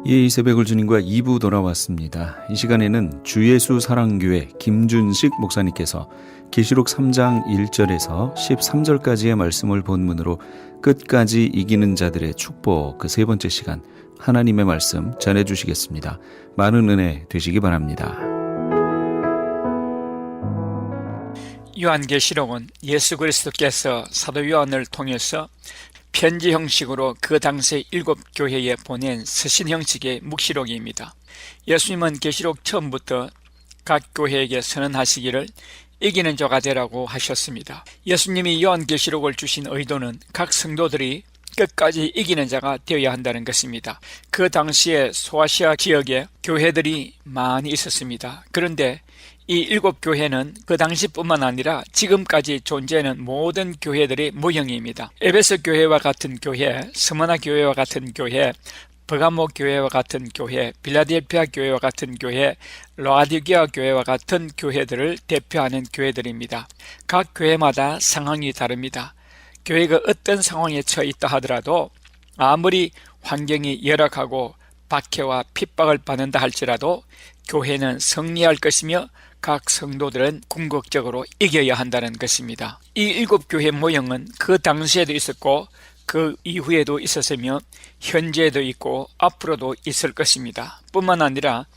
이 새벽을 주님과 2부 돌아왔습니다. 이 시간에는 주예수 사랑교회 김준식 목사님께서 계시록 3장 1절에서 13절까지의 말씀을 본문으로 끝까지 이기는 자들의 축복, 그 세 번째 시간 하나님의 말씀 전해주시겠습니다. 많은 은혜 되시기 바랍니다. 요한계시록은 예수 그리스도께서 사도 요한을 통해서 편지 형식으로 그 당시 7교회에 보낸 서신 형식의 묵시록입니다. 예수님은 계시록 처음부터 각 교회에게 선언하시기를 이기는 자가 되라고 하셨습니다. 예수님이 요한계시록을 주신 의도는 각 성도들이 끝까지 이기는 자가 되어야 한다는 것입니다. 그 당시에 소아시아 지역에 교회들이 많이 있었습니다. 그런데 이 7교회는 그 당시뿐만 아니라 지금까지 존재하는 모든 교회들의 모형입니다. 에베소 교회와 같은 교회, 스무나 교회와 같은 교회, 버가모 교회와 같은 교회, 빌라델피아 교회와 같은 교회, 라디기아 교회와 같은 교회들을 대표하는 교회들입니다. 각 교회마다 상황이 다릅니다. 교회가 어떤 상황에 처해 있다 하더라도 아무리 환경이 열악하고 박해와 핍박을 받는다 할지라도 교회는 승리할 것이며 각 성도들은 궁극적으로 이겨야 한다는 것입니다. 이 7교회 모형은 그 당시에도 있었고 그 이후에도 있었으며 현재에도 있고 앞으로도 있을 것입니다. 뿐만 아니라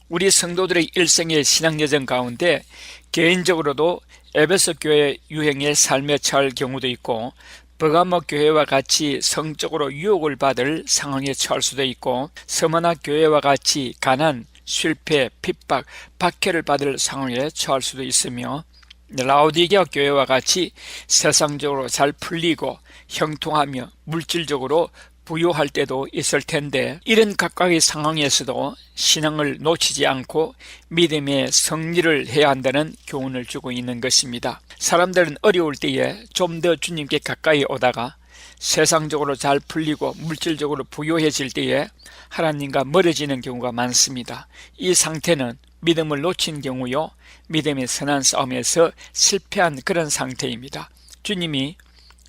우리 성도들의 일생의 신앙여정 가운데 개인적으로도 에베소 교회 유형의 삶에 처할 경우도 있고 버가모 교회와 같이 성적으로 유혹을 받을 상황에 처할 수도 있고 스무나 교회와 같이 가난, 실패, 핍박, 박해를 받을 상황에 처할 수도 있으며 라오디게아 교회와 같이 세상적으로 잘 풀리고 형통하며 물질적으로 부유할 때도 있을 텐데 이런 각각의 상황에서도 신앙을 놓치지 않고 믿음의 승리를 해야 한다는 교훈을 주고 있는 것입니다. 사람들은 어려울 때에 좀 더 주님께 가까이 오다가 세상적으로 잘 풀리고 물질적으로 부유해질 때에 하나님과 멀어지는 경우가 많습니다. 이 상태는 믿음을 놓친 경우요, 믿음의 선한 싸움에서 실패한 그런 상태입니다. 주님이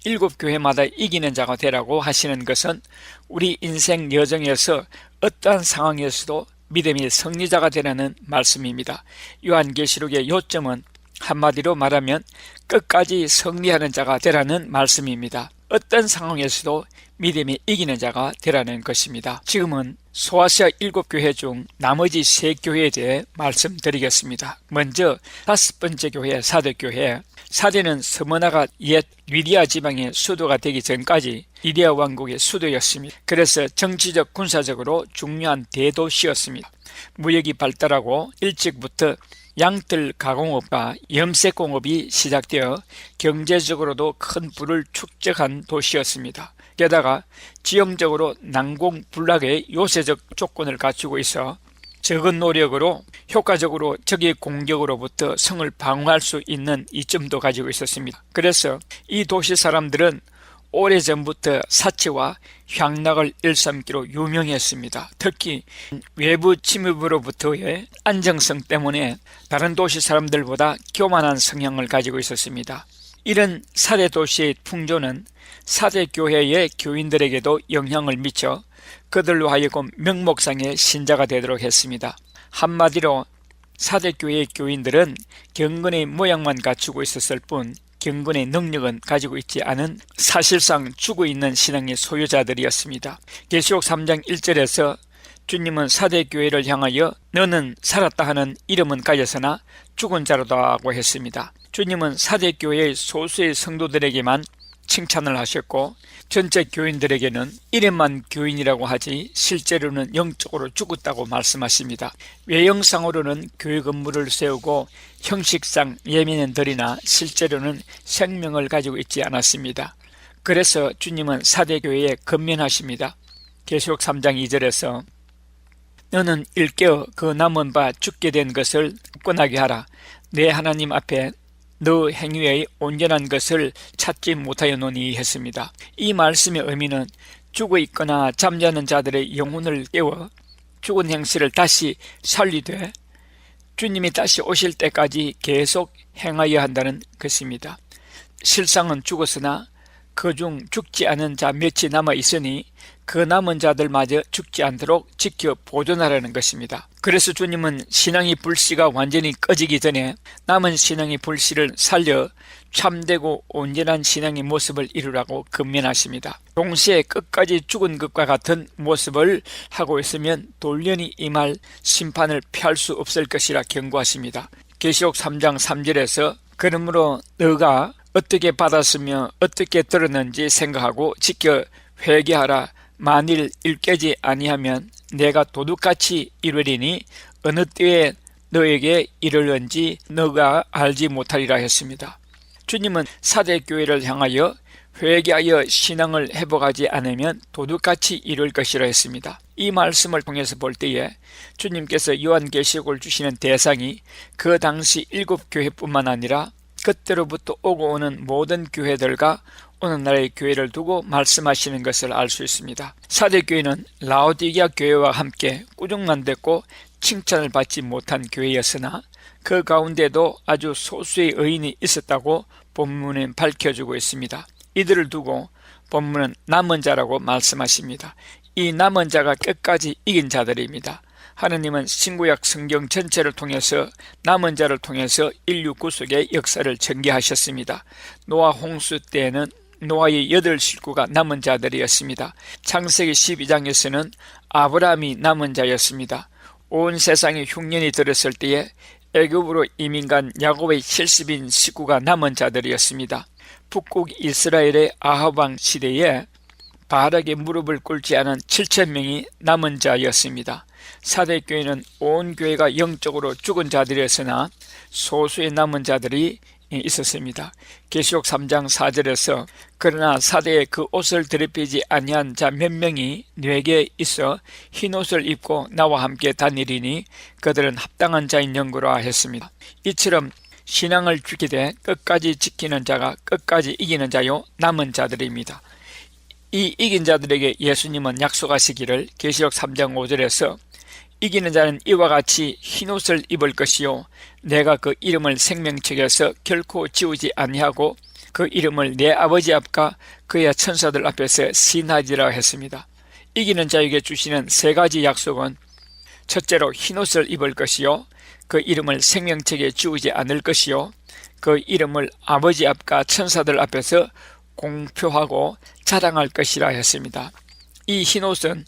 7교회마다 이기는 자가 되라고 하시는 것은 우리 인생 여정에서 어떠한 상황에서도 믿음의 승리자가 되라는 말씀입니다. 요한계시록의 요점은 한마디로 말하면 끝까지 승리하는 자가 되라는 말씀입니다. 어떤 상황에서도 믿음이 이기는 자가 되라는 것입니다. 지금은 소아시아 7교회 중 나머지 3교회에 대해 말씀드리겠습니다. 먼저 5번째 교회 사대교회. 사대는 스무나가 옛 리디아 지방의 수도가 되기 전까지 리디아 왕국의 수도였습니다. 그래서 정치적 군사적으로 중요한 대도시였습니다. 무역이 발달하고 일찍부터 양털 가공업과 염색공업이 시작되어 경제적으로도 큰 부를 축적한 도시였습니다. 게다가 지형적으로 난공불락의 요새적 조건을 갖추고 있어 적은 노력으로 효과적으로 적의 공격으로부터 성을 방어할 수 있는 이점도 가지고 있었습니다. 그래서 이 도시 사람들은 오래전부터 사치와 향락을 일삼기로 유명했습니다. 특히 외부 침입으로부터의 안정성 때문에 다른 도시 사람들보다 교만한 성향을 가지고 있었습니다. 이런 사대 도시의 풍조는 사대 교회의 교인들에게도 영향을 미쳐 그들로 하여금 명목상의 신자가 되도록 했습니다. 한마디로 사대 교회의 교인들은 경건의 모양만 갖추고 있었을 뿐 경건의 능력은 가지고 있지 않은 사실상 죽어있는 신앙의 소유자들이었습니다. 계시록 3장 1절에서 주님은 사대교회를 향하여 너는 살았다 하는 이름은 가졌으나 죽은 자로다고 했습니다. 주님은 사대교회의 소수의 성도들에게만 칭찬을 하셨고 전체 교인들에게는 이름만 교인이라고 하지 실제로는 영적으로 죽었다고 말씀하십니다. 외형상으로는 교회 건물을 세우고 형식상 예배는 드리나 실제로는 생명을 가지고 있지 않았습니다. 그래서 주님은 사대교회에 건면하십니다. 계시록 3장 2절에서 너는 일깨어 그 남은 바 죽게 된 것을 굳건하게 하라. 내 하나님 앞에 너 행위의 온전한 것을 찾지 못하였노니 했습니다. 이 말씀의 의미는 죽어 있거나 잠자는 자들의 영혼을 깨워 죽은 행실을 다시 살리되 주님이 다시 오실 때까지 계속 행하여야 한다는 것입니다. 실상은 죽었으나 그중 죽지 않은 자 몇이 남아 있으니 그 남은 자들마저 죽지 않도록 지켜 보존하라는 것입니다. 그래서 주님은 신앙의 불씨가 완전히 꺼지기 전에 남은 신앙의 불씨를 살려 참되고 온전한 신앙의 모습을 이루라고 권면하십니다. 동시에 끝까지 죽은 것과 같은 모습을 하고 있으면 돌연히 임할 심판을 피할 수 없을 것이라 경고하십니다. 계시록 3장 3절에서 그러므로 너가 어떻게 받았으며 어떻게 들었는지 생각하고 지켜 회개하라. 만일 일깨지 아니하면 내가 도둑같이 이르리니 어느 때에 너에게 이르는지 너가 알지 못하리라 했습니다. 주님은 사대교회를 향하여 회개하여 신앙을 회복하지 않으면 도둑같이 이룰 것이라 했습니다. 이 말씀을 통해서 볼 때에 주님께서 요한계시록을 주시는 대상이 그 당시 7교회뿐만 아니라 그때로부터 오고 오는 모든 교회들과 오늘날의 교회를 두고 말씀하시는 것을 알 수 있습니다. 사대교회는 라오디게아 교회와 함께 꾸중만 됐고 칭찬을 받지 못한 교회였으나 그 가운데도 아주 소수의 의인이 있었다고 본문은 밝혀주고 있습니다. 이들을 두고 본문은 남은 자라고 말씀하십니다. 이 남은 자가 끝까지 이긴 자들입니다. 하느님은 신구약 성경 전체를 통해서 남은 자를 통해서 인류 구속의 역사를 전개하셨습니다. 노아 홍수 때에는 노아의 8식구가 남은 자들이었습니다. 창세기 12장에서는 아브라함이 남은 자였습니다. 온 세상에 흉년이 들었을 때에 애굽으로 이민 간 야곱의 70인 식구가 남은 자들이었습니다. 북국 이스라엘의 아합 왕 시대에 바알에게 무릎을 꿇지 않은 7,000명이 남은 자였습니다. 사대교회는 온 교회가 영적으로 죽은 자들이었으나 소수의 남은 자들이 있었습니다. 계시록 3장 4절에서 그러나 사대에 그 옷을 더럽히지 아니한 자 몇 명이 내게 있어 흰옷을 입고 나와 함께 다니리니 그들은 합당한 자인 영구라 했습니다. 이처럼 신앙을 지키되 끝까지 지키는 자가 끝까지 이기는 자요 남은 자들입니다. 이 이긴 자들에게 예수님은 약속하시기를 계시록 3장 5절에서 이기는 자는 이와 같이 흰옷을 입을 것이요 내가 그 이름을 생명책에서 결코 지우지 아니하고 그 이름을 내 아버지 앞과 그의 천사들 앞에서 시인하리라 했습니다. 이기는 자에게 주시는 3가지 약속은 첫째로 흰옷을 입을 것이요 그 이름을 생명책에 지우지 않을 것이요 그 이름을 아버지 앞과 천사들 앞에서 공표하고 자랑할 것이라 했습니다. 이 흰옷은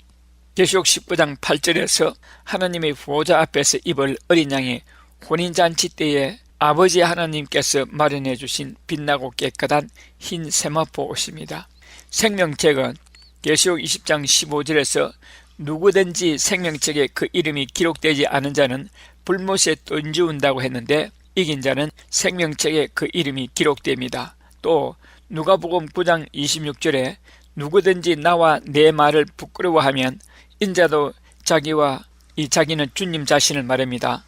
계시록 19장 8절에서 하나님의 보호자 앞에서 입을 어린 양의 혼인잔치 때에 아버지 하나님께서 마련해 주신 빛나고 깨끗한 흰 세마포 옷입니다. 생명책은 계시록 20장 15절에서 누구든지 생명책에 그 이름이 기록되지 않은 자는 불못에 던지운다고 했는데 이긴 자는 생명책에 그 이름이 기록됩니다. 또 누가복음 9장 26절에 누구든지 나와 내 말을 부끄러워하면 인자도 자기는 주님 자신을 말합니다.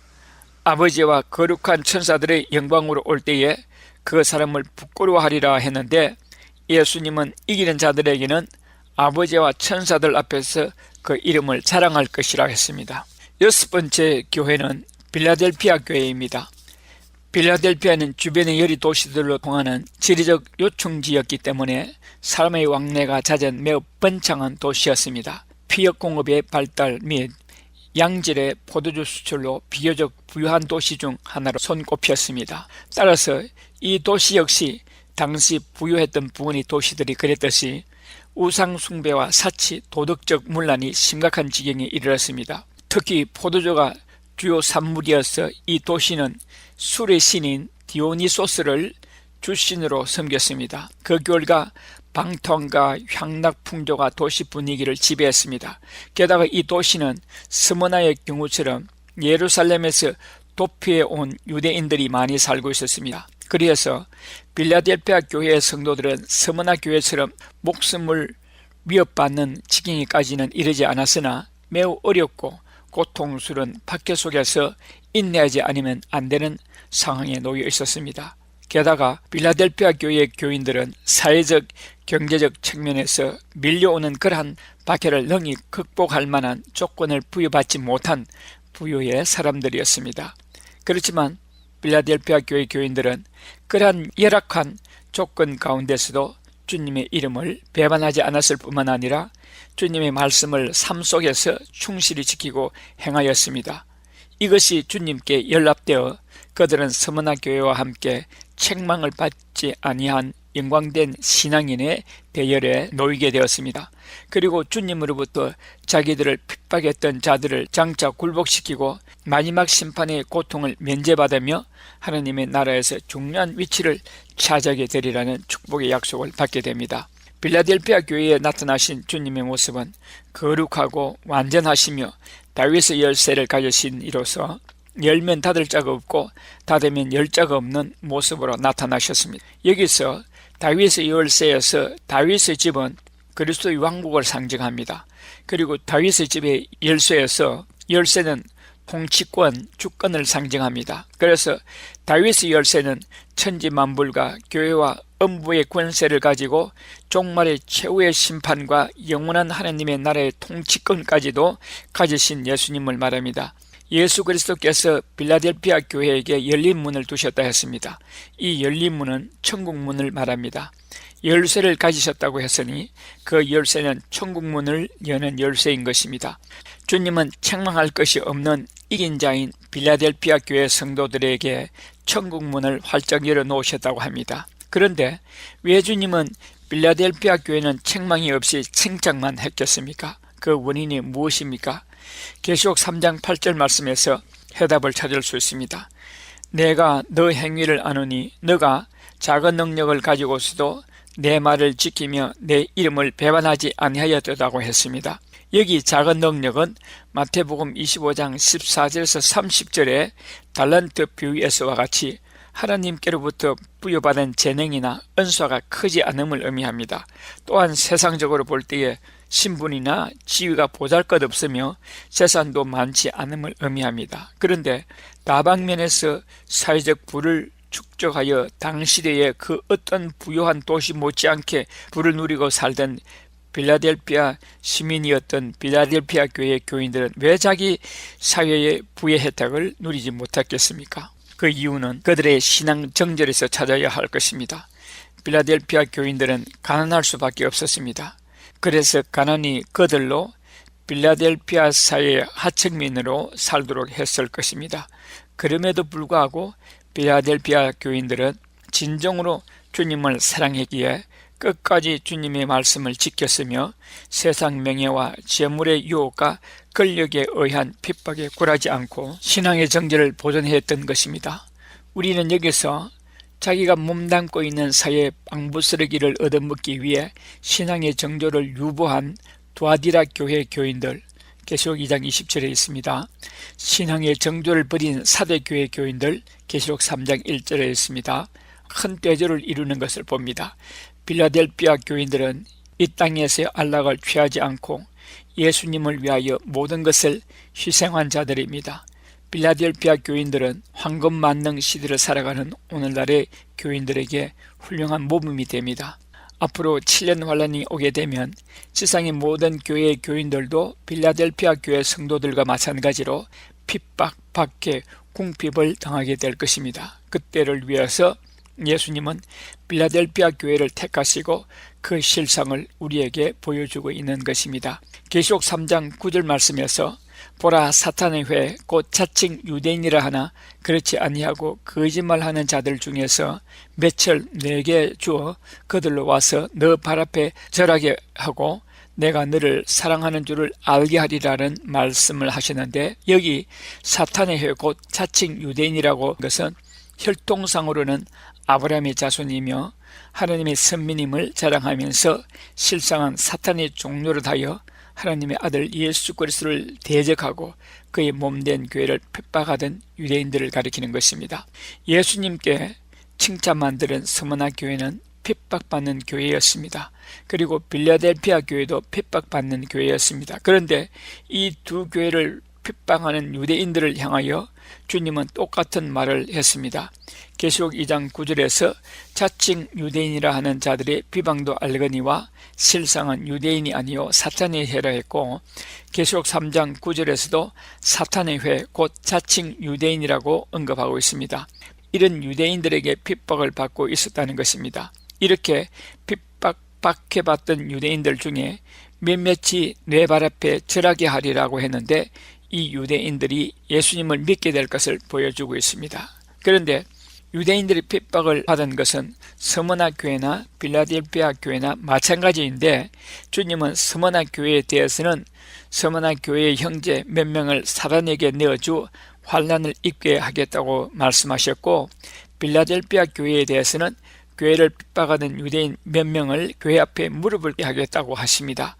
아버지와 거룩한 천사들의 영광으로 올 때에 그 사람을 부끄러워하리라 했는데 예수님은 이기는 자들에게는 아버지와 천사들 앞에서 그 이름을 자랑할 것이라 했습니다. 6번째 교회는 빌라델피아 교회입니다. 빌라델피아는 주변의 여러 도시들로 통하는 지리적 요충지였기 때문에 사람의 왕래가 잦은 매우 번창한 도시였습니다. 피역공업의 발달 및 양질의 포도주 수출로 비교적 부유한 도시 중 하나로 손꼽혔습니다. 따라서 이 도시 역시 당시 부유했던 부분의 도시들이 그랬듯이 우상 숭배와 사치, 도덕적 문란이 심각한 지경에 이르렀습니다. 특히 포도주가 주요 산물이어서 이 도시는 술의 신인 디오니소스를 주신으로 섬겼습니다. 그 결과 방통과 향락 풍조가 도시 분위기를 지배했습니다. 게다가 이 도시는 스무나의 경우처럼 예루살렘에서 도피해 온 유대인들이 많이 살고 있었습니다. 그래서 빌라델피아 교회의 성도들은 스무나 교회처럼 목숨을 위협받는 지경에까지는 이르지 않았으나 매우 어렵고 고통스러운 박해 속에서 인내하지 않으면 안 되는 상황에 놓여 있었습니다. 게다가 빌라델피아 교회의 교인들은 사회적, 경제적 측면에서 밀려오는 그러한 박해를 능히 극복할 만한 조건을 부여받지 못한 부유의 사람들이었습니다. 그렇지만 빌라델피아 교회 교인들은 그러한 열악한 조건 가운데서도 주님의 이름을 배반하지 않았을 뿐만 아니라 주님의 말씀을 삶 속에서 충실히 지키고 행하였습니다. 이것이 주님께 연락되어 그들은 서머나 교회와 함께 책망을 받지 아니한 영광된 신앙인의 대열에 놓이게 되었습니다. 그리고 주님으로부터 자기들을 핍박했던 자들을 장차 굴복시키고 마지막 심판의 고통을 면제받으며 하나님의 나라에서 중요한 위치를 차지하게 되리라는 축복의 약속을 받게 됩니다. 빌라델피아 교회에 나타나신 주님의 모습은 거룩하고 완전하시며 다윗의 열쇠를 가지신 이로서 열면 닫을 자가 없고 닫으면 열 자가 없는 모습으로 나타나셨습니다. 여기서 다윗의 열쇠에서 다윗의 집은 그리스도의 왕국을 상징합니다. 그리고 다윗의 집의 열쇠에서 열쇠는 통치권, 주권을 상징합니다. 그래서 다윗의 열쇠는 천지만물과 교회와 음부의 권세를 가지고 종말의 최후의 심판과 영원한 하나님의 나라의 통치권까지도 가지신 예수님을 말합니다. 예수 그리스도께서 빌라델피아 교회에게 열린 문을 두셨다 했습니다. 이 열린 문은 천국 문을 말합니다. 열쇠를 가지셨다고 했으니 그 열쇠는 천국 문을 여는 열쇠인 것입니다. 주님은 책망할 것이 없는 이긴 자인 빌라델피아 교회 성도들에게 천국 문을 활짝 열어놓으셨다고 합니다. 그런데 왜 주님은 빌라델피아 교회는 책망이 없이 칭찬만 했겠습니까? 그 원인이 무엇입니까? 계시록 3장 8절 말씀에서 해답을 찾을 수 있습니다. 내가 너 행위를 아노니 너가 작은 능력을 가지고서도 내 말을 지키며 내 이름을 배반하지 아니하였다고 했습니다. 여기 작은 능력은 마태복음 25장 14절에서 30절의 달란트 비유에서와 같이 하나님께로부터 부여받은 재능이나 은사가 크지 않음을 의미합니다. 또한 세상적으로 볼 때에 신분이나 지위가 보잘것없으며 재산도 많지 않음을 의미합니다. 그런데 다방면에서 사회적 부를 축적하여 당시대에 그 어떤 부유한 도시 못지않게 부를 누리고 살던 빌라델피아 시민이었던 빌라델피아 교회 교인들은 왜 자기 사회의 부의 혜택을 누리지 못했겠습니까? 그 이유는 그들의 신앙 정절에서 찾아야 할 것입니다. 빌라델피아 교인들은 가난할 수밖에 없었습니다. 그래서 가난이 그들로 빌라델피아 사회의 하층민으로 살도록 했을 것입니다. 그럼에도 불구하고 빌라델피아 교인들은 진정으로 주님을 사랑했기에 끝까지 주님의 말씀을 지켰으며 세상 명예와 재물의 유혹과 권력에 의한 핍박에 굴하지 않고 신앙의 정절을 보존했던 것입니다. 우리는 여기서 자기가 몸담고 있는 사회의 빵부스러기를 얻어먹기 위해 신앙의 정조를 유보한 두아디라 교회 교인들, 계시록 2장 20절에 있습니다. 신앙의 정조를 버린 사대교회 교인들, 계시록 3장 1절에 있습니다. 큰 떼조를 이루는 것을 봅니다. 빌라델피아 교인들은 이 땅에서의 안락을 취하지 않고 예수님을 위하여 모든 것을 희생한 자들입니다. 빌라델피아 교인들은 황금 만능 시대를 살아가는 오늘날의 교인들에게 훌륭한 모범이 됩니다. 앞으로 7년 환란이 오게 되면 세상의 모든 교회의 교인들도 빌라델피아 교회 성도들과 마찬가지로 핍박, 박해, 궁핍을 당하게 될 것입니다. 그때를 위해서 예수님은 빌라델피아 교회를 택하시고 그 실상을 우리에게 보여주고 있는 것입니다. 계시록 3장 9절 말씀에서 보라 사탄의 회 곧 자칭 유대인이라 하나 그렇지 아니하고 거짓말하는 자들 중에서 몇을 내게 주어 그들로 와서 너 발 앞에 절하게 하고 내가 너를 사랑하는 줄을 알게 하리라는 말씀을 하시는데 여기 사탄의 회 곧 자칭 유대인이라고 한 것은 혈통상으로는 아브라함의 자손이며 하나님의 선민임을 자랑하면서 실상은 사탄의 종노릇 하여 하나님의 아들 예수 그리스도를 대적하고 그의 몸된 교회를 핍박하던 유대인들을 가리키는 것입니다. 예수님께 칭찬만 들은 스무나 교회는 핍박받는 교회였습니다. 그리고 빌라델피아 교회도 핍박받는 교회였습니다. 그런데 이 두 교회를 핍박하는 유대인들을 향하여 주님은 똑같은 말을 했습니다. 계시록 2장 9절에서 자칭 유대인이라 하는 자들의 비방도 알거니와 실상은 유대인이 아니요 사탄의 회라 했고 계시록 3장 9절에서도 사탄의 회 곧 자칭 유대인이라고 언급하고 있습니다. 이런 유대인들에게 핍박을 받고 있었다는 것입니다. 이렇게 핍박 핍박해봤던 유대인들 중에 몇몇이 내 발 앞에 절하게 하리라고 했는데 이 유대인들이 예수님을 믿게 될 것을 보여주고 있습니다. 그런데 유대인들이 핍박을 받은 것은 스무나 교회나 빌라델피아 교회나 마찬가지인데 주님은 스무나 교회에 대해서는 스무나 교회의 형제 몇 명을 사단에게 내어주 환난을 입게 하겠다고 말씀하셨고 빌라델피아 교회에 대해서는 교회를 핍박하는 유대인 몇 명을 교회 앞에 무릎을 하겠다고 하십니다.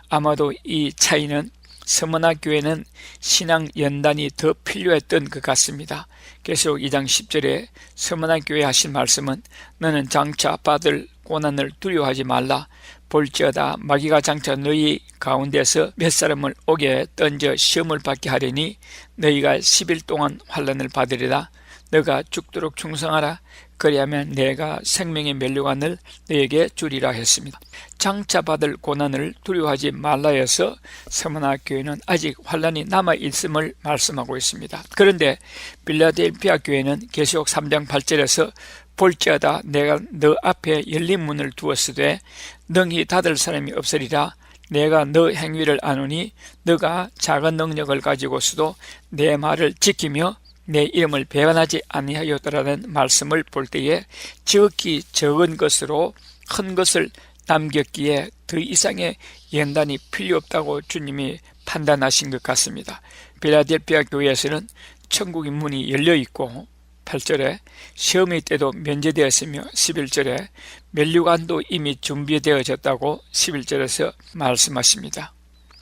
아마도 이 차이는 스무나 교회는 신앙 연단이 더 필요했던 것 같습니다. 계시록 2장 10절에 스무나 교회 하신 말씀은 너는 장차 받을 고난을 두려워하지 말라. 볼지어다 마귀가 장차 너희 가운데서 몇 사람을 옥에 던져 시험을 받게 하려니 너희가 10일 동안 환난을 받으리라. 너가 죽도록 충성하라. 그리하면 내가 생명의 면류관을 너에게 주리라 했습니다. 장차 받을 고난을 두려워하지 말라 해서 스무나 교회는 아직 환난이 남아있음을 말씀하고 있습니다. 그런데 빌라델피아 교회는 계시록 3장 8절에서 볼지어다 내가 너 앞에 열린 문을 두었으되 능히 닫을 사람이 없으리라. 내가 너 행위를 아노니 너가 작은 능력을 가지고서도 내 말을 지키며 내 이름을 배반하지 아니하였더라는 말씀을 볼 때에 지극히 적은 것으로 큰 것을 남겼기에 더 이상의 연단이 필요 없다고 주님이 판단하신 것 같습니다. 빌라델피아 교회에서는 천국의 문이 열려 있고 8절에 시험의 때도 면제되었으며 11절에 면류관도 이미 준비되어졌다고 11절에서 말씀하십니다.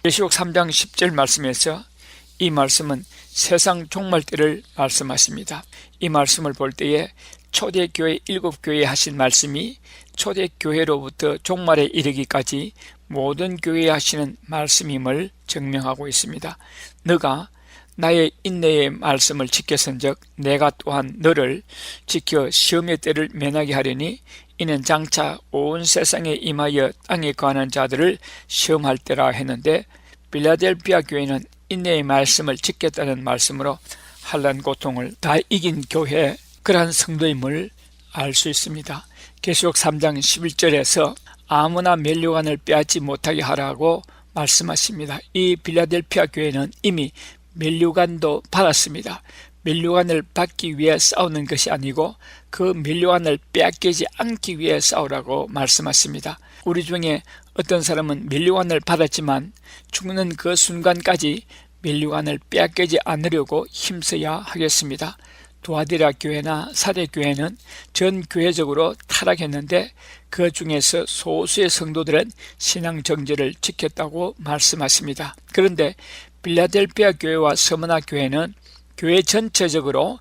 계시록 3장 10절 말씀에서 이 말씀은 세상 종말 때를 말씀하십니다. 이 말씀을 볼 때에 초대교회 7교회에 하신 말씀이 초대교회로부터 종말에 이르기까지 모든 교회에 하시는 말씀임을 증명하고 있습니다. 너가 나의 인내의 말씀을 지켰은즉 내가 또한 너를 지켜 시험의 때를 면하게 하려니 이는 장차 온 세상에 임하여 땅에 거하는 자들을 시험할 때라 했는데 빌라델피아 교회는 인내의 말씀을 지켰다는 말씀으로 환난 고통을 다 이긴 교회, 그러한 성도임을 알 수 있습니다. 계시록 3장 11절에서 아무나 면류관을 빼앗지 못하게 하라고 말씀하십니다. 이 빌라델피아 교회는 이미 면류관도 받았습니다. 면류관을 받기 위해 싸우는 것이 아니고 그 면류관을 빼앗기지 않기 위해 싸우라고 말씀하십니다. 우리 중에 어떤 사람은 면류관을 받았지만 죽는 그 순간까지 면류관을 빼앗기지 않으려고 힘써야 하겠습니다. 두아디라 교회나 사대 교회는 전 교회적으로 타락했는데 그 중에서 소수의 성도들은 신앙 정죄를 지켰다고 말씀하십니다. 그런데 빌라델피아 교회와 스무나 교회는 교회 전체적으로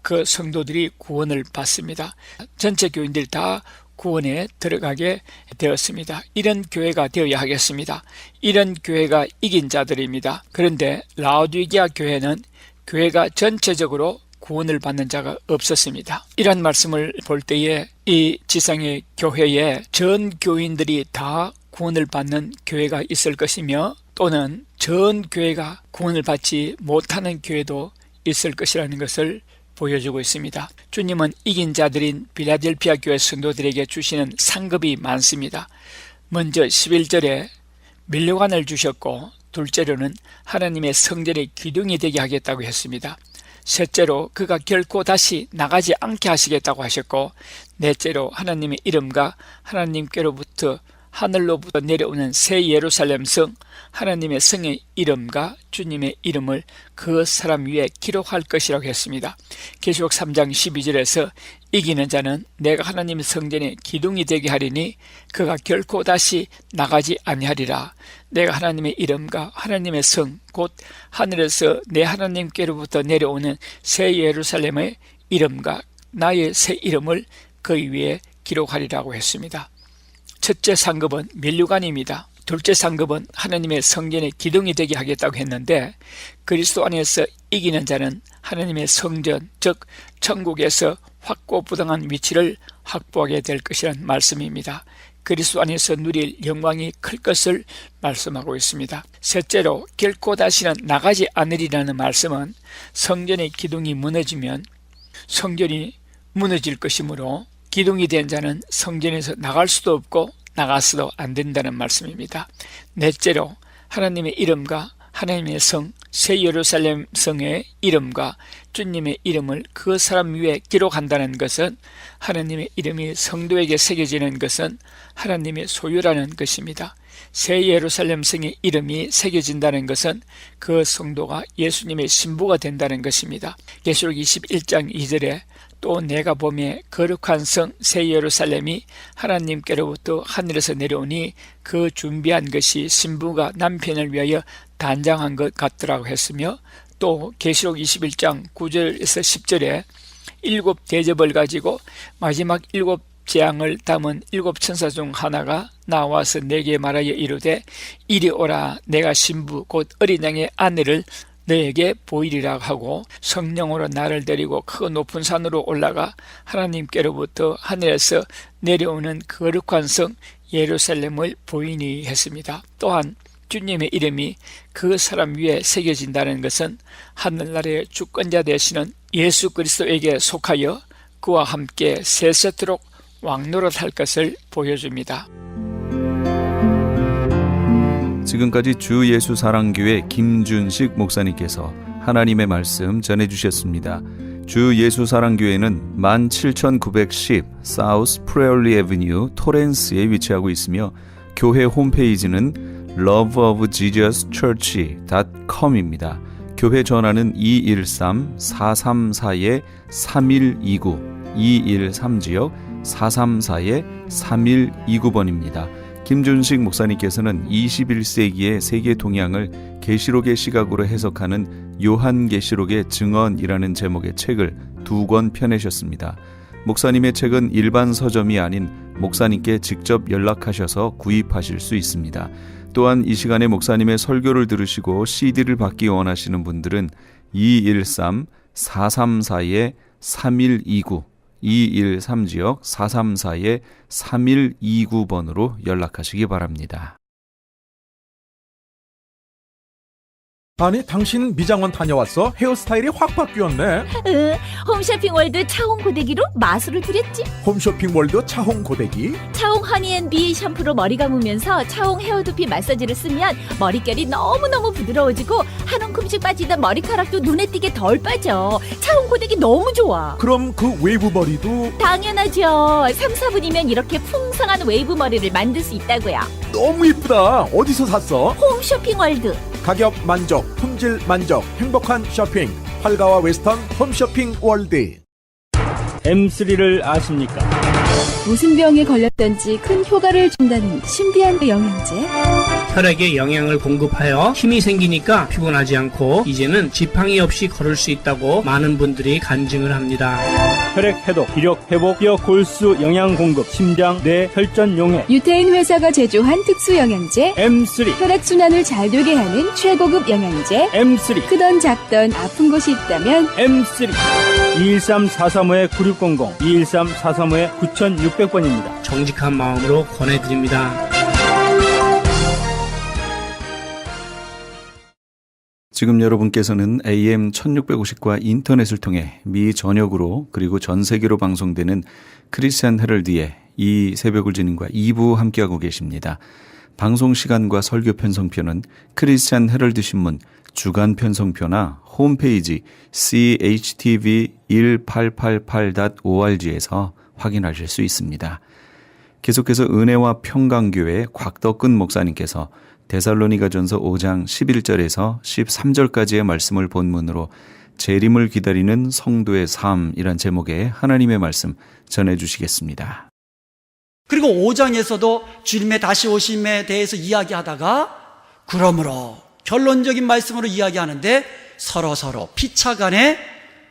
그 성도들이 구원을 받습니다. 전체 교인들이 다 구원에 들어가게 되었습니다. 이런 교회가 되어야 하겠습니다. 이런 교회가 이긴 자들입니다. 그런데 라오디게아 교회는 교회가 전체적으로 구원을 받는 자가 없었습니다. 이런 말씀을 볼 때에 이 지상의 교회에 전 교인들이 다 구원을 받는 교회가 있을 것이며 또는 전 교회가 구원을 받지 못하는 교회도 있을 것이라는 것을 보여주고 있습니다. 주님은 이긴 자들인 빌라델피아 교회 성도들에게 주시는 상급이 많습니다. 먼저 11절에 면류관을 주셨고 둘째로는 하나님의 성전의 기둥이 되게 하겠다고 했습니다. 셋째로 그가 결코 다시 나가지 않게 하시겠다고 하셨고 넷째로 하나님의 이름과 하나님께로부터 하늘로부터 내려오는 새 예루살렘 성 하나님의 성의 이름과 주님의 이름을 그 사람 위에 기록할 것이라고 했습니다. 계시록 3장 12절에서 이기는 자는 내가 하나님의 성전의 기둥이 되게 하리니 그가 결코 다시 나가지 아니하리라. 내가 하나님의 이름과 하나님의 성 곧 하늘에서 내 하나님께로부터 내려오는 새 예루살렘의 이름과 나의 새 이름을 그 위에 기록하리라고 했습니다. 첫째 상급은 면류관입니다. 둘째 상급은 하나님의 성전의 기둥이 되게 하겠다고 했는데 그리스도 안에서 이기는 자는 하나님의 성전, 즉 천국에서 확고부당한 위치를 확보하게 될 것이라는 말씀입니다. 그리스도 안에서 누릴 영광이 클 것을 말씀하고 있습니다. 셋째로 결코 다시는 나가지 않으리라는 말씀은 성전의 기둥이 무너지면 성전이 무너질 것이므로 기둥이 된 자는 성전에서 나갈 수도 없고 나가서도 안 된다는 말씀입니다. 넷째로 하나님의 이름과 하나님의 성, 새 예루살렘 성의 이름과 주님의 이름을 그 사람 위에 기록한다는 것은, 하나님의 이름이 성도에게 새겨지는 것은 하나님의 소유라는 것입니다. 새 예루살렘 성의 이름이 새겨진다는 것은 그 성도가 예수님의 신부가 된다는 것입니다. 계시록 21장 2절에 또 내가 보매 거룩한 성 새 예루살렘이 하나님께로부터 하늘에서 내려오니 그 준비한 것이 신부가 남편을 위하여 단장한 것 같더라고 했으며, 또 계시록 21장 9절에서 10절에 일곱 대접을 가지고 마지막 일곱 재앙을 담은 일곱 천사 중 하나가 나와서 내게 말하여 이르되 이리 오라, 내가 신부 곧 어린 양의 아내를 너에게 보이리라 하고 성령으로 나를 데리고 크고 높은 산으로 올라가 하나님께로부터 하늘에서 내려오는 거룩한 성 예루살렘을 보이니 했습니다. 또한 주님의 이름이 그 사람 위에 새겨진다는 것은 하늘나라의 주권자 되시는 예수 그리스도에게 속하여 그와 함께 세세토록 왕노릇할 것을 보여줍니다. 지금까지 주 예수 사랑교회 김준식 목사님께서 하나님의 말씀 전해주셨습니다. 주 예수 사랑교회는 17910 사우스 프레올리 애비뉴 토렌스에 위치하고 있으며 교회 홈페이지는 loveofjesuschurch.com입니다. 교회 전화는 213-434-3129 213지역 434-3129번입니다. 김준식 목사님께서는 21세기의 세계 동향을 계시록의 시각으로 해석하는 요한계시록의 증언이라는 제목의 책을 2권 펴내셨습니다. 목사님의 책은 일반 서점이 아닌 목사님께 직접 연락하셔서 구입하실 수 있습니다. 또한 이 시간에 목사님의 설교를 들으시고 CD를 받기 원하시는 분들은 213-434-3129 213지역 434-3129번으로 연락하시기 바랍니다. 아니, 당신 미장원 다녀왔어? 헤어스타일이 확 바뀌었네. 홈쇼핑월드 차홍 고데기로 마술을 부렸지. 홈쇼핑월드 차홍 고데기. 차홍 허니앤비 샴푸로 머리 감으면서 차홍 헤어두피 마사지를 쓰면 머릿결이 너무너무 부드러워지고 한 움큼씩 빠지던 머리카락도 눈에 띄게 덜 빠져. 차홍 고데기 너무 좋아. 그럼 그 웨이브 머리도 당연하죠. 3, 4분이면 이렇게 풍성한 웨이브 머리를 만들 수 있다고요. 너무 이쁘다. 어디서 샀어? 홈쇼핑월드. 가격 만족, 품질 만족, 행복한 쇼핑. 팔가와 웨스턴 홈쇼핑 월드. M3를 아십니까? 무슨 병에 걸렸던지 큰 효과를 준다는 신비한 영양제. 혈액에 영양을 공급하여 힘이 생기니까 피곤하지 않고 이제는 지팡이 없이 걸을 수 있다고 많은 분들이 간증을 합니다. 혈액 해독, 기력 회복, 뼈 골수 영양 공급, 심장, 뇌, 혈전 용해. 유태인 회사가 제조한 특수 영양제. M3, 혈액 순환을 잘 되게 하는 최고급 영양제. M3, 크던 작던 아픈 곳이 있다면 M3. 213-435-9600, 213-435-9600번입니다. 정직한 마음으로 권해드립니다. 지금 여러분께서는 AM 1650과 인터넷을 통해 미 전역으로 그리고 전 세계로 방송되는 크리스찬 헤럴드의 이 새벽을 지님과 2부 함께하고 계십니다. 방송 시간과 설교 편성표는 크리스찬 헤럴드 신문 주간 편성표나 홈페이지 chtv1888.org에서 확인하실 수 있습니다. 계속해서 은혜와 평강교회 곽덕근 목사님께서 데살로니가전서 5장 11절에서 13절까지의 말씀을 본문으로 재림을 기다리는 성도의 삶이란 제목의 하나님의 말씀 전해주시겠습니다. 그리고 5장에서도 주님의 다시 오심에 대해서 이야기하다가 그러므로 결론적인 말씀으로 이야기하는데 서로서로 피차간에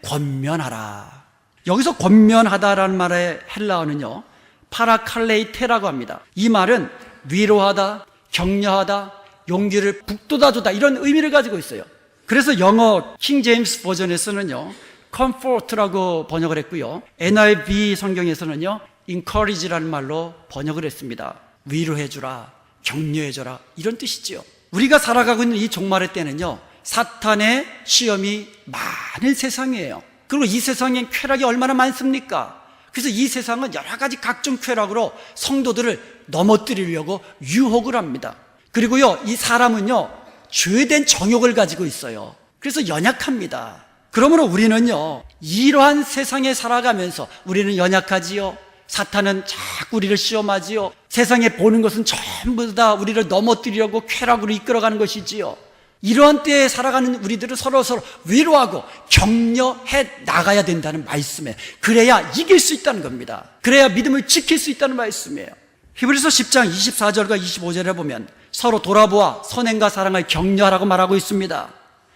권면하라. 여기서 권면하다라는 말의 헬라어는요 파라칼레이테라고 합니다. 이 말은 위로하다, 격려하다, 용기를 북돋아주다 이런 의미를 가지고 있어요. 그래서 영어 킹 제임스 버전에서는요 comfort라고 번역을 했고요, NIV 성경에서는요 encourage라는 말로 번역을 했습니다. 위로해주라, 격려해주라 이런 뜻이지요. 우리가 살아가고 있는 이 종말의 때는요 사탄의 시험이 많은 세상이에요. 그리고 이 세상엔 쾌락이 얼마나 많습니까? 그래서 이 세상은 여러 가지 각종 쾌락으로 성도들을 넘어뜨리려고 유혹을 합니다. 그리고요, 이 사람은요, 죄된 정욕을 가지고 있어요. 그래서 연약합니다. 그러므로 우리는요, 이러한 세상에 살아가면서 우리는 연약하지요. 사탄은 자꾸 우리를 시험하지요. 세상에 보는 것은 전부 다 우리를 넘어뜨리려고 쾌락으로 이끌어가는 것이지요. 이러한 때에 살아가는 우리들은 서로서로 위로하고 격려해 나가야 된다는 말씀에, 그래야 이길 수 있다는 겁니다. 그래야 믿음을 지킬 수 있다는 말씀이에요. 히브리서 10장 24절과 25절에 보면 서로 돌아보아 선행과 사랑을 격려하라고 말하고 있습니다.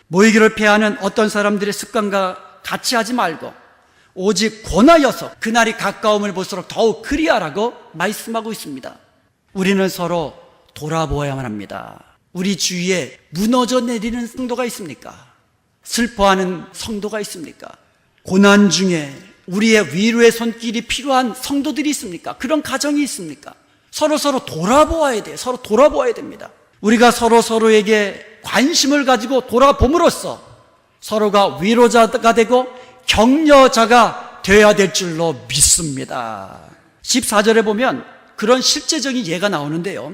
모이기를 피하는 어떤 사람들의 습관과 같이 하지 말고 오직 권하여서 그날이 가까움을 볼수록 더욱 그리하라고 말씀하고 있습니다. 우리는 서로 돌아보아야만 합니다. 우리 주위에 무너져 내리는 성도가 있습니까? 슬퍼하는 성도가 있습니까? 고난 중에 우리의 위로의 손길이 필요한 성도들이 있습니까? 그런 가정이 있습니까? 서로서로 돌아보아야 돼요. 서로 돌아보아야 됩니다. 우리가 서로에게 관심을 가지고 돌아봄으로써 서로가 위로자가 되고 격려자가 되어야 될 줄로 믿습니다. 14절에 보면 그런 실제적인 예가 나오는데요.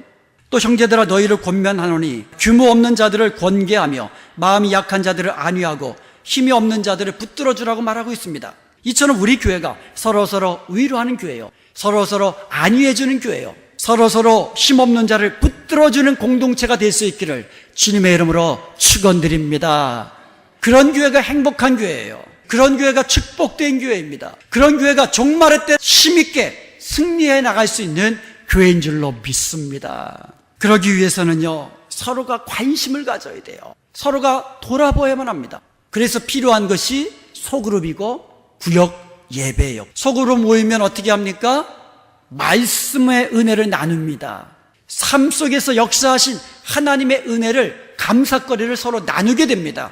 또 형제들아 너희를 권면하노니 규모 없는 자들을 권계하며 마음이 약한 자들을 안위하고 힘이 없는 자들을 붙들어 주라고 말하고 있습니다. 이처럼 우리 교회가 서로서로 위로하는 교회예요. 서로서로 안위해 주는 교회예요. 서로서로 힘없는 자를 붙들어주는 공동체가 될 수 있기를 주님의 이름으로 축원드립니다. 그런 교회가 행복한 교회예요. 그런 교회가 축복된 교회입니다. 그런 교회가 종말의 때 힘있게 승리해 나갈 수 있는 교회인 줄로 믿습니다. 그러기 위해서는요, 서로가 관심을 가져야 돼요. 서로가 돌아보아야만 합니다. 그래서 필요한 것이 소그룹이고 구역 예배예요. 소그룹 모이면 어떻게 합니까? 말씀의 은혜를 나눕니다. 삶 속에서 역사하신 하나님의 은혜를, 감사거리를 서로 나누게 됩니다.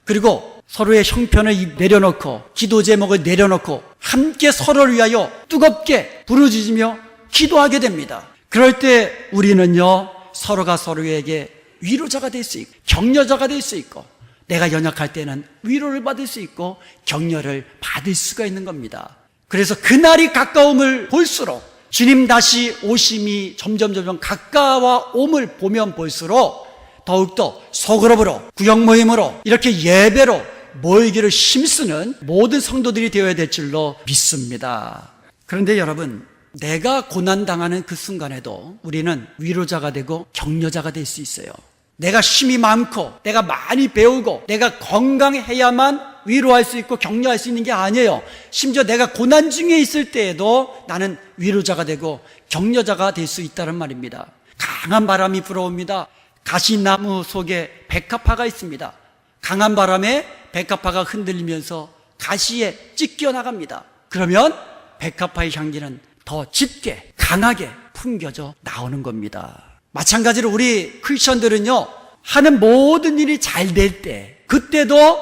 그리고 서로의 형편을 내려놓고 기도 제목을 내려놓고 함께 서로를 위하여 뜨겁게 부르짖으며 기도하게 됩니다. 그럴 때 우리는요, 서로가 서로에게 위로자가 될 수 있고 격려자가 될 수 있고, 내가 연약할 때는 위로를 받을 수 있고 격려를 받을 수가 있는 겁니다. 그래서 그날이 가까움을 볼수록, 주님 다시 오심이 점점 가까워옴을 보면 볼수록 더욱더 소그룹으로, 구역 모임으로, 이렇게 예배로 모이기를 힘쓰는 모든 성도들이 되어야 될 줄로 믿습니다. 그런데 여러분, 내가 고난당하는 그 순간에도 우리는 위로자가 되고 격려자가 될 수 있어요. 내가 힘이 많고 내가 많이 배우고 내가 건강해야만 위로할 수 있고 격려할 수 있는 게 아니에요. 심지어 내가 고난 중에 있을 때에도 나는 위로자가 되고 격려자가 될 수 있다는 말입니다. 강한 바람이 불어옵니다. 가시나무 속에 백합화가 있습니다. 강한 바람에 백합화가 흔들리면서 가시에 찢겨 나갑니다. 그러면 백합화의 향기는 더 짙게 강하게 풍겨져 나오는 겁니다. 마찬가지로 우리 크리스천들은요, 하는 모든 일이 잘 될 때, 그때도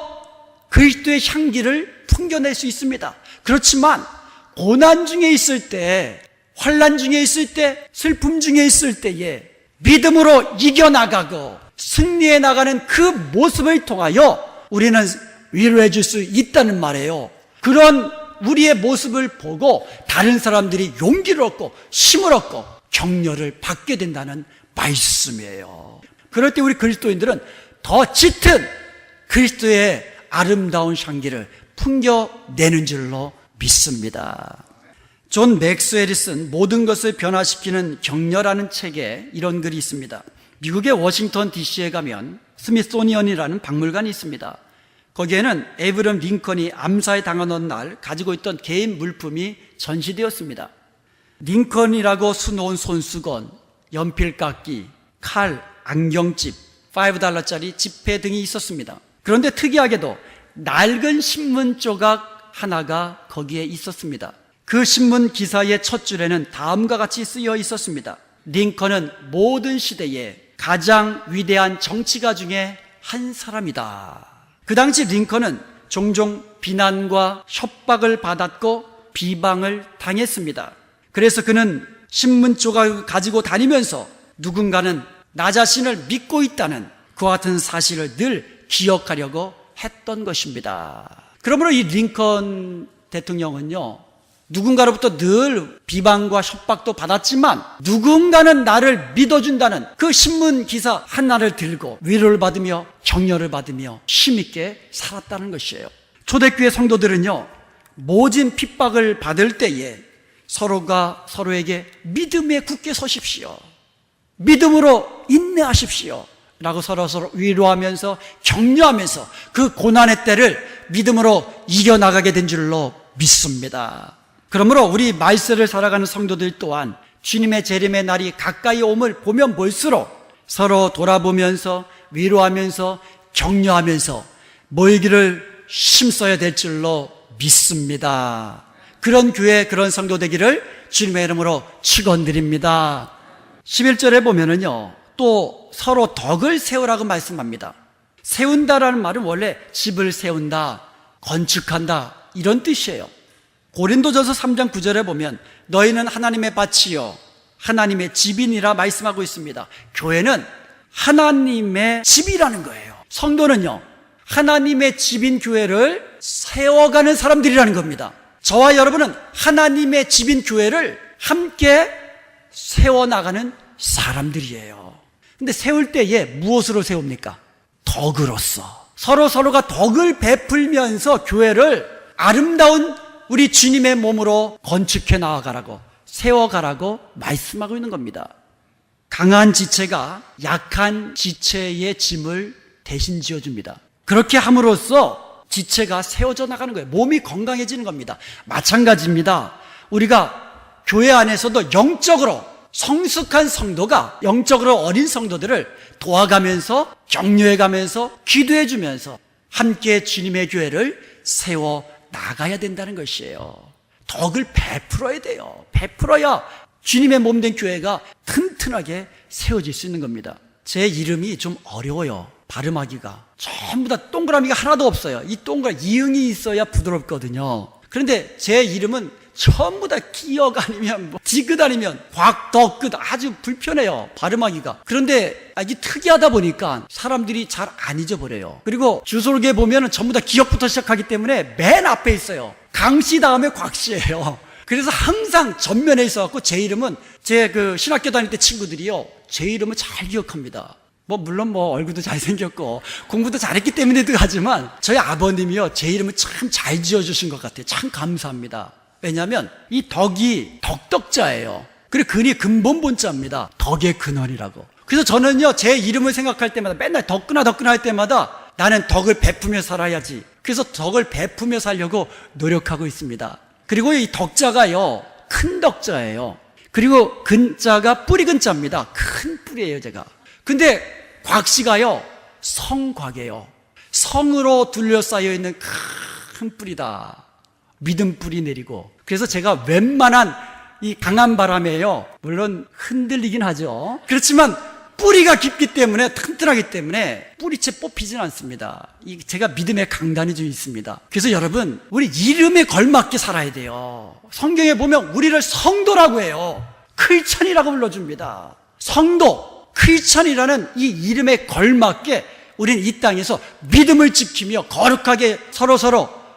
그리스도의 향기를 풍겨낼 수 있습니다. 그렇지만 고난 중에 있을 때, 환난 중에 있을 때, 슬픔 중에 있을 때에 믿음으로 이겨나가고 승리해 나가는 그 모습을 통하여 우리는 위로해 줄 수 있다는 말이에요. 그런 우리의 모습을 보고 다른 사람들이 용기를 얻고 힘을 얻고 격려를 받게 된다는 말씀이에요. 그럴 때 우리 그리스도인들은 더 짙은 그리스도의 아름다운 향기를 풍겨내는 줄로 믿습니다. 존 맥스웰이 쓴 모든 것을 변화시키는 격려라는 책에 이런 글이 있습니다. 미국의 워싱턴 DC에 가면 스미소니언이라는 박물관이 있습니다. 거기에는 에이브럼 링컨이 암살에 당하던 날 가지고 있던 개인 물품이 전시되었습니다. 링컨이라고 수놓은 손수건, 연필깎이, 칼, 안경집, $5짜리 지폐 등이 있었습니다. 그런데 특이하게도 낡은 신문 조각 하나가 거기에 있었습니다. 그 신문 기사의 첫 줄에는 다음과 같이 쓰여 있었습니다. 링컨은 모든 시대에 가장 위대한 정치가 중에 한 사람이다. 그 당시 링컨은 종종 비난과 협박을 받았고 비방을 당했습니다. 그래서 그는 신문 조각을 가지고 다니면서 누군가는 나 자신을 믿고 있다는 그와 같은 사실을 늘 기억하려고 했던 것입니다. 그러므로 이 링컨 대통령은요, 누군가로부터 늘 비방과 협박도 받았지만 누군가는 나를 믿어준다는 그 신문 기사 하나를 들고 위로를 받으며 격려를 받으며 힘있게 살았다는 것이에요. 초대교회 성도들은요, 모진 핍박을 받을 때에 서로가 서로에게 믿음에 굳게 서십시오, 믿음으로 인내하십시오 라고 서로 위로하면서 격려하면서 그 고난의 때를 믿음으로 이겨나가게 된 줄로 믿습니다. 그러므로 우리 말세를 살아가는 성도들 또한 주님의 재림의 날이 가까이 옴을 보면 볼수록 서로 돌아보면서 위로하면서 격려하면서 모이기를 힘써야 될 줄로 믿습니다. 그런 교회, 그런 성도 되기를 주님의 이름으로 축원드립니다. 11절에 보면은요, 또 서로 덕을 세우라고 말씀합니다. 세운다라는 말은 원래 집을 세운다, 건축한다 이런 뜻이에요. 고린도전서 3장 9절에 보면 너희는 하나님의 밭이요 하나님의 집이니라 말씀하고 있습니다. 교회는 하나님의 집이라는 거예요. 성도는요, 하나님의 집인 교회를 세워가는 사람들이라는 겁니다. 저와 여러분은 하나님의 집인 교회를 함께 세워나가는 사람들이에요. 근데 세울 때에 무엇으로 세웁니까? 덕으로서. 서로가 덕을 베풀면서 교회를 아름다운 우리 주님의 몸으로 건축해 나아가라고, 세워가라고 말씀하고 있는 겁니다. 강한 지체가 약한 지체의 짐을 대신 지어줍니다. 그렇게 함으로써 지체가 세워져 나가는 거예요. 몸이 건강해지는 겁니다. 마찬가지입니다. 우리가 교회 안에서도 영적으로 성숙한 성도가 영적으로 어린 성도들을 도와가면서 격려해가면서 기도해주면서 함께 주님의 교회를 세워 나가야 된다는 것이에요. 덕을 베풀어야 돼요. 베풀어야 주님의 몸된 교회가 튼튼하게 세워질 수 있는 겁니다. 제 이름이 좀 어려워요. 발음하기가. 전부 다 동그라미가 하나도 없어요. 이 이응이 있어야 부드럽거든요. 그런데 제 이름은 전부 다 기역 아니면 디귿 아니면 곽덕끝 아주 불편해요, 발음하기가. 그런데 이게 특이하다 보니까 사람들이 잘 안 잊어버려요. 그리고 주소록에 보면 전부 다 기역부터 시작하기 때문에 맨 앞에 있어요. 강씨 다음에 곽씨예요. 그래서 항상 전면에 있어갖고 제 이름은 제 신학교 다닐 때 친구들이요, 제 이름을 잘 기억합니다. 물론 얼굴도 잘생겼고 공부도 잘했기 때문에도 하지만 저희 아버님이요, 제 이름을 참 잘 지어주신 것 같아요. 참 감사합니다. 왜냐하면 이 덕이 덕덕자예요. 그리고 근이 근본본자입니다. 덕의 근원이라고. 그래서 저는요, 제 이름을 생각할 때마다 맨날 덕구나 할 때마다 나는 덕을 베푸며 살아야지. 그래서 덕을 베푸며 살려고 노력하고 있습니다. 그리고 이 덕자가요, 큰 덕자예요. 그리고 근자가 뿌리 근자입니다. 큰 뿌리예요, 제가. 근데 곽씨가요, 성곽이에요. 성으로 둘러싸여 있는 큰 뿌리다. 믿음 뿌리 내리고. 그래서 제가 웬만한 이 강한 바람에요, 물론 흔들리긴 하죠. 그렇지만 뿌리가 깊기 때문에, 튼튼하기 때문에 뿌리채 뽑히진 않습니다. 제가 믿음의 강단이 좀 있습니다. 그래서 여러분, 우리 이름에 걸맞게 살아야 돼요. 성경에 보면 우리를 성도라고 해요. 크리스찬이라고 불러줍니다. 성도, 크리스찬이라는 이 이름에 걸맞게 우리는 이 땅에서 믿음을 지키며 거룩하게 서로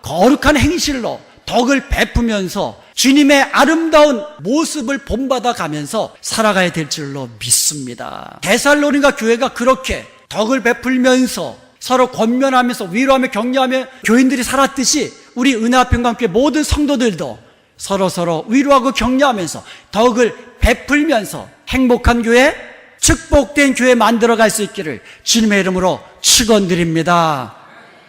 거룩한 행실로 덕을 베푸면서 주님의 아름다운 모습을 본받아 가면서 살아가야 될 줄로 믿습니다. 데살로니가 교회가 그렇게 덕을 베풀면서 서로 권면하면서 위로하며 격려하며 교인들이 살았듯이 우리 은혜화평강교회 모든 성도들도 서로 위로하고 격려하면서 덕을 베풀면서 행복한 교회, 축복된 교회 만들어갈 수 있기를 주님의 이름으로 축원드립니다.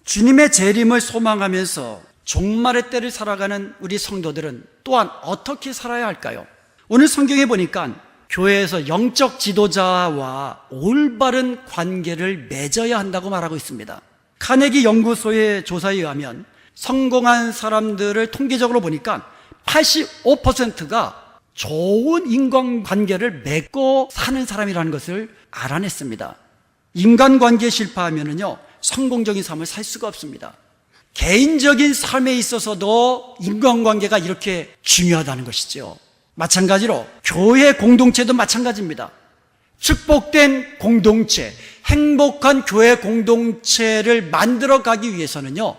주님의 재림을 소망하면서 종말의 때를 살아가는 우리 성도들은 또한 어떻게 살아야 할까요? 오늘 성경에 보니까 교회에서 영적 지도자와 올바른 관계를 맺어야 한다고 말하고 있습니다. 카네기 연구소의 조사에 의하면 성공한 사람들을 통계적으로 보니까 85%가 좋은 인간관계를 맺고 사는 사람이라는 것을 알아냈습니다. 인간관계에 실패하면요, 성공적인 삶을 살 수가 없습니다. 개인적인 삶에 있어서도 인간관계가 이렇게 중요하다는 것이죠. 마찬가지로 교회 공동체도 마찬가지입니다. 축복된 공동체, 행복한 교회 공동체를 만들어 가기 위해서는요,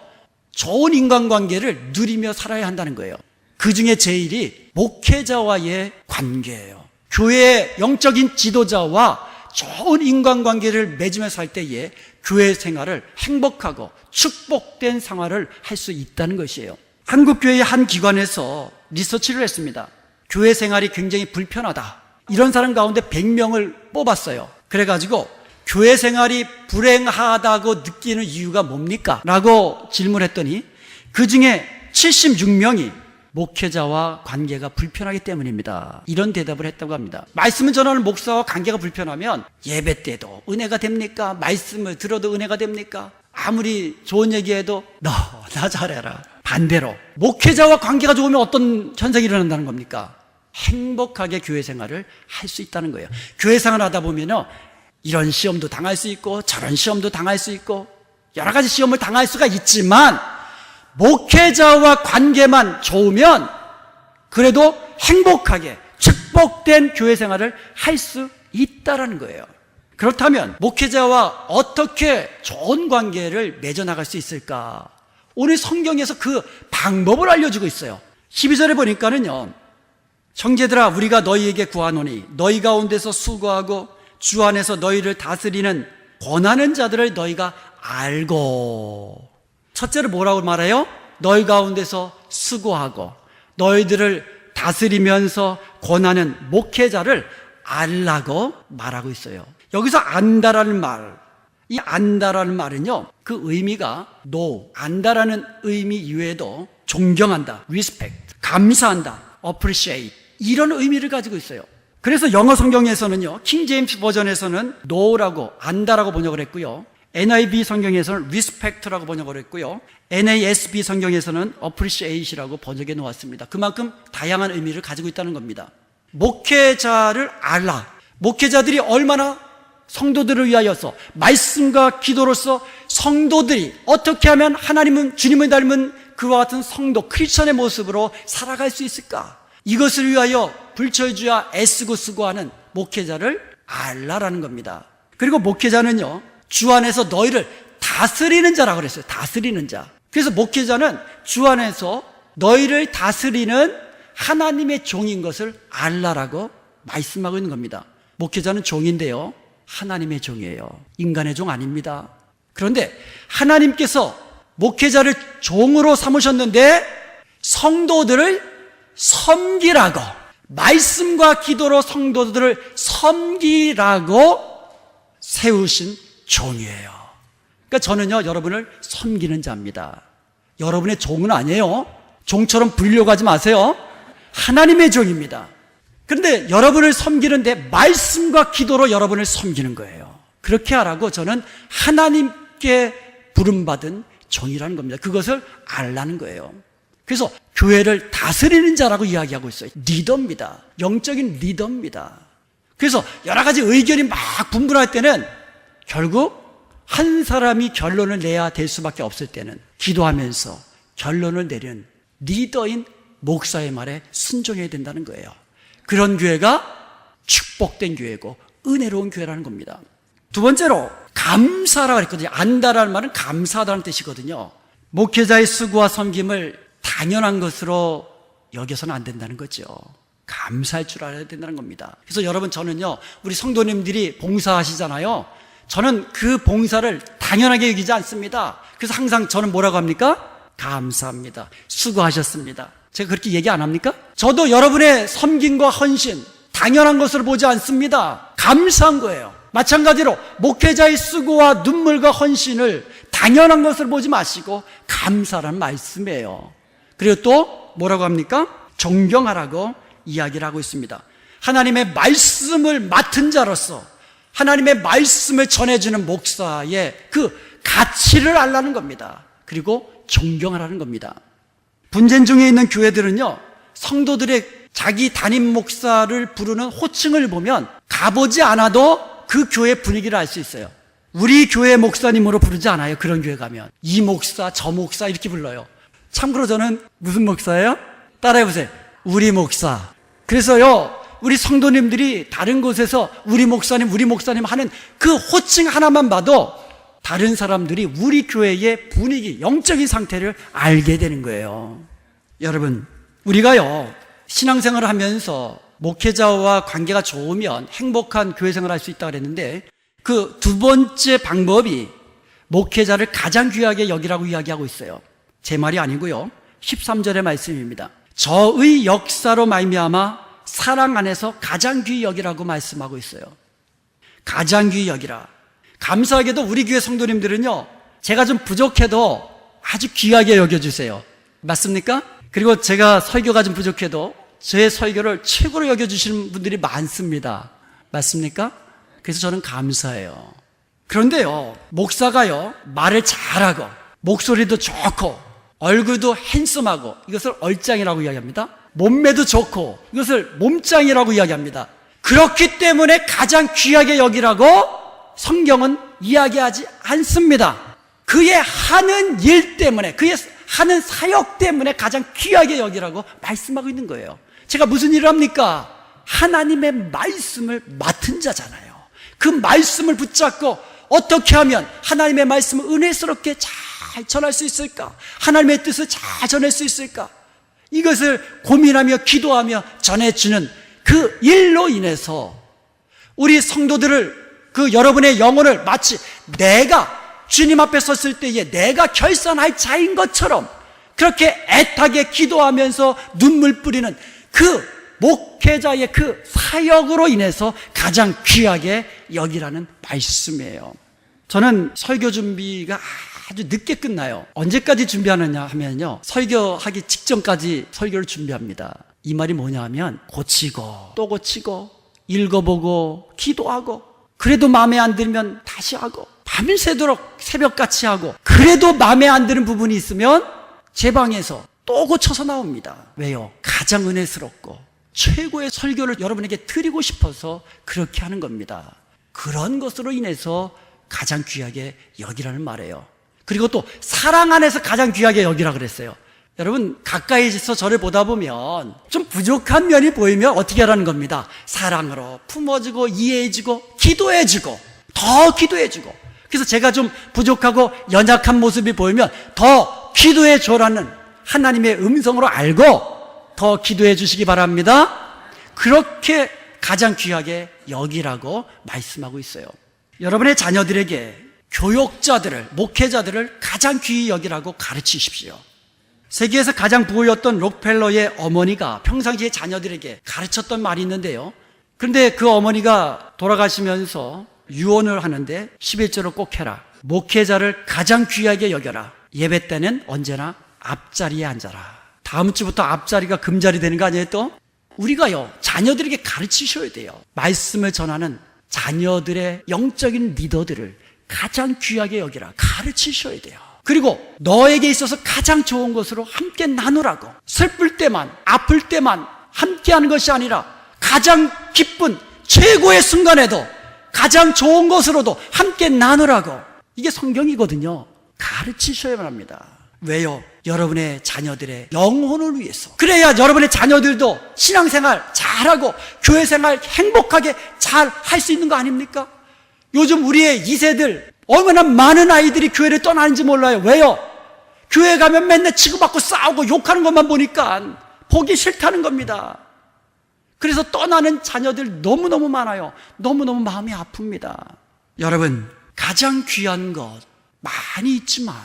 좋은 인간관계를 누리며 살아야 한다는 거예요. 그 중에 제일이 목회자와의 관계예요. 교회의 영적인 지도자와 좋은 인간관계를 맺으며 살 때에 교회 생활을 행복하고 축복된 생활을 할 수 있다는 것이에요. 한국교회의 한 기관에서 리서치를 했습니다. 교회 생활이 굉장히 불편하다. 이런 사람 가운데 100명을 뽑았어요. 그래가지고 교회 생활이 불행하다고 느끼는 이유가 뭡니까? 라고 질문했더니 그 중에 76명이 목회자와 관계가 불편하기 때문입니다. 이런 대답을 했다고 합니다. 말씀을 전하는 목사와 관계가 불편하면 예배 때도 은혜가 됩니까? 말씀을 들어도 은혜가 됩니까? 아무리 좋은 얘기해도 나 잘해라. 반대로 목회자와 관계가 좋으면 어떤 현상이 일어난다는 겁니까? 행복하게 교회 생활을 할 수 있다는 거예요. 교회 생활을 하다 보면요, 이런 시험도 당할 수 있고 저런 시험도 당할 수 있고 여러 가지 시험을 당할 수가 있지만 목회자와 관계만 좋으면 그래도 행복하게 축복된 교회 생활을 할 수 있다라는 거예요. 그렇다면 목회자와 어떻게 좋은 관계를 맺어나갈 수 있을까? 오늘 성경에서 그 방법을 알려주고 있어요. 12절에 보니까는요, 형제들아 우리가 너희에게 구하노니 너희 가운데서 수고하고 주 안에서 너희를 다스리는 권하는 자들을 너희가 알고. 첫째로 뭐라고 말해요? 너희 가운데서 수고하고 너희들을 다스리면서 권하는 목회자를 알라고 말하고 있어요. 여기서 안다라는 말, 이 안다라는 말은요, 그 의미가 안다라는 의미 이외에도 존경한다, respect, 감사한다, appreciate, 이런 의미를 가지고 있어요. 그래서 영어 성경에서는요, 킹 제임스 버전에서는 know라고, 안다라고 번역을 했고요, NIV 성경에서는 respect라고 번역을 했고요, NASB 성경에서는 appreciate이라고 번역해 놓았습니다. 그만큼 다양한 의미를 가지고 있다는 겁니다. 목회자를 알라. 목회자들이 얼마나 성도들을 위하여서 말씀과 기도로서 성도들이 어떻게 하면 주님을 닮은 그와 같은 성도, 크리스천의 모습으로 살아갈 수 있을까? 이것을 위하여 불철주야 애쓰고 수고하는 목회자를 알라라는 겁니다. 그리고 목회자는요, 주 안에서 너희를 다스리는 자라고 그랬어요. 다스리는 자. 그래서 목회자는 주 안에서 너희를 다스리는 하나님의 종인 것을 알라라고 말씀하고 있는 겁니다. 목회자는 종인데요, 하나님의 종이에요. 인간의 종 아닙니다. 그런데 하나님께서 목회자를 종으로 삼으셨는데 성도들을 섬기라고, 말씀과 기도로 성도들을 섬기라고 세우신 종이에요. 그러니까 저는요, 여러분을 섬기는 자입니다. 여러분의 종은 아니에요. 종처럼 부리려고 하지 마세요. 하나님의 종입니다. 그런데 여러분을 섬기는데 말씀과 기도로 여러분을 섬기는 거예요. 그렇게 하라고 저는 하나님께 부름받은 종이라는 겁니다. 그것을 알라는 거예요. 그래서 교회를 다스리는 자라고 이야기하고 있어요. 리더입니다. 영적인 리더입니다. 그래서 여러 가지 의견이 막 분분할 때는 결국 한 사람이 결론을 내야 될 수밖에 없을 때는 기도하면서 결론을 내리는 리더인 목사의 말에 순종해야 된다는 거예요. 그런 교회가 축복된 교회고 은혜로운 교회라는 겁니다. 두 번째로 감사라고 했거든요. 안다라는 말은 감사하다는 뜻이거든요. 목회자의 수고와 섬김을 당연한 것으로 여겨서는 안 된다는 거죠. 감사할 줄 알아야 된다는 겁니다. 그래서 여러분, 저는요, 우리 성도님들이 봉사하시잖아요. 저는 그 봉사를 당연하게 여기지 않습니다. 그래서 항상 저는 뭐라고 합니까? 감사합니다. 수고하셨습니다. 제가 그렇게 얘기 안 합니까? 저도 여러분의 섬김과 헌신 당연한 것으로 보지 않습니다. 감사한 거예요. 마찬가지로 목회자의 수고와 눈물과 헌신을 당연한 것으로 보지 마시고 감사라는 말씀이에요. 그리고 또 뭐라고 합니까? 존경하라고 이야기를 하고 있습니다. 하나님의 말씀을 맡은 자로서 하나님의 말씀을 전해주는 목사의 그 가치를 알라는 겁니다. 그리고 존경하라는 겁니다. 분쟁 중에 있는 교회들은요, 성도들의 자기 담임 목사를 부르는 호칭을 보면 가보지 않아도 그 교회 분위기를 알 수 있어요. 우리 교회 목사님으로 부르지 않아요. 그런 교회 가면 이 목사, 저 목사 이렇게 불러요. 참고로 저는 무슨 목사예요? 따라해보세요. 우리 목사. 그래서요, 우리 성도님들이 다른 곳에서 우리 목사님 하는 그 호칭 하나만 봐도 다른 사람들이 우리 교회의 분위기, 영적인 상태를 알게 되는 거예요. 여러분, 우리가요, 신앙생활을 하면서 목회자와 관계가 좋으면 행복한 교회생활을 할 수 있다고 그랬는데, 그 두 번째 방법이 목회자를 가장 귀하게 여기라고 이야기하고 있어요. 제 말이 아니고요, 13절의 말씀입니다. 저의 역사로 말미암아 사랑 안에서 가장 귀히 여기라고 말씀하고 있어요. 가장 귀히 여기라. 감사하게도 우리 교회 성도님들은요, 제가 좀 부족해도 아주 귀하게 여겨주세요. 맞습니까? 그리고 제가 설교가 좀 부족해도 제 설교를 최고로 여겨주시는 분들이 많습니다. 맞습니까? 그래서 저는 감사해요. 그런데요, 목사가요, 말을 잘하고 목소리도 좋고 얼굴도 핸섬하고 이것을 얼짱이라고 이야기합니다. 몸매도 좋고 이것을 몸짱이라고 이야기합니다. 그렇기 때문에 가장 귀하게 여기라고 성경은 이야기하지 않습니다. 그의 하는 일 때문에, 그의 하는 사역 때문에 가장 귀하게 여기라고 말씀하고 있는 거예요. 제가 무슨 일을 합니까? 하나님의 말씀을 맡은 자잖아요. 그 말씀을 붙잡고 어떻게 하면 하나님의 말씀을 은혜스럽게 잘 전할 수 있을까? 하나님의 뜻을 잘 전할 수 있을까? 이것을 고민하며 기도하며 전해주는 그 일로 인해서 우리 성도들을, 그 여러분의 영혼을 마치 내가 주님 앞에 섰을 때에 내가 결산할 자인 것처럼 그렇게 애타게 기도하면서 눈물 뿌리는 그 목회자의 그 사역으로 인해서 가장 귀하게 여기라는 말씀이에요. 저는 설교 준비가 아주 늦게 끝나요. 언제까지 준비하느냐 하면요, 설교하기 직전까지 설교를 준비합니다. 이 말이 뭐냐 하면 고치고 또 고치고 읽어보고 기도하고 그래도 마음에 안 들면 다시 하고 밤새도록 새벽같이 하고 그래도 마음에 안 드는 부분이 있으면 제 방에서 또 고쳐서 나옵니다. 왜요? 가장 은혜스럽고 최고의 설교를 여러분에게 드리고 싶어서 그렇게 하는 겁니다. 그런 것으로 인해서 가장 귀하게 여기라는 말이에요. 그리고 또 사랑 안에서 가장 귀하게 여기라 그랬어요. 여러분, 가까이서 저를 보다 보면 좀 부족한 면이 보이면 어떻게 하라는 겁니다. 사랑으로 품어주고 이해해주고 기도해주고 더 기도해주고, 그래서 제가 좀 부족하고 연약한 모습이 보이면 더 기도해줘라는 하나님의 음성으로 알고 더 기도해 주시기 바랍니다. 그렇게 가장 귀하게 여기라고 말씀하고 있어요. 여러분의 자녀들에게 교육자들을, 목회자들을 가장 귀히 여기라고 가르치십시오. 세계에서 가장 부호였던 록펠러의 어머니가 평상시에 자녀들에게 가르쳤던 말이 있는데요, 그런데 그 어머니가 돌아가시면서 유언을 하는데 11절을 꼭 해라. 목회자를 가장 귀하게 여겨라. 예배 때는 언제나 앞자리에 앉아라. 다음 주부터 앞자리가 금자리 되는 거 아니에요 또? 우리가요, 자녀들에게 가르치셔야 돼요. 말씀을 전하는 자녀들의 영적인 리더들을 가장 귀하게 여기라. 가르치셔야 돼요. 그리고 너에게 있어서 가장 좋은 것으로 함께 나누라고. 슬플 때만, 아플 때만 함께 하는 것이 아니라 가장 기쁜 최고의 순간에도 가장 좋은 것으로도 함께 나누라고. 이게 성경이거든요. 가르치셔야만 합니다. 왜요? 여러분의 자녀들의 영혼을 위해서. 그래야 여러분의 자녀들도 신앙생활 잘하고 교회생활 행복하게 잘 할 수 있는 거 아닙니까? 요즘 우리의 2세들 얼마나 많은 아이들이 교회를 떠나는지 몰라요. 왜요? 교회 가면 맨날 치고받고 싸우고 욕하는 것만 보니까 보기 싫다는 겁니다. 그래서 떠나는 자녀들 너무너무 많아요. 너무너무 마음이 아픕니다. 여러분, 가장 귀한 것 많이 있지만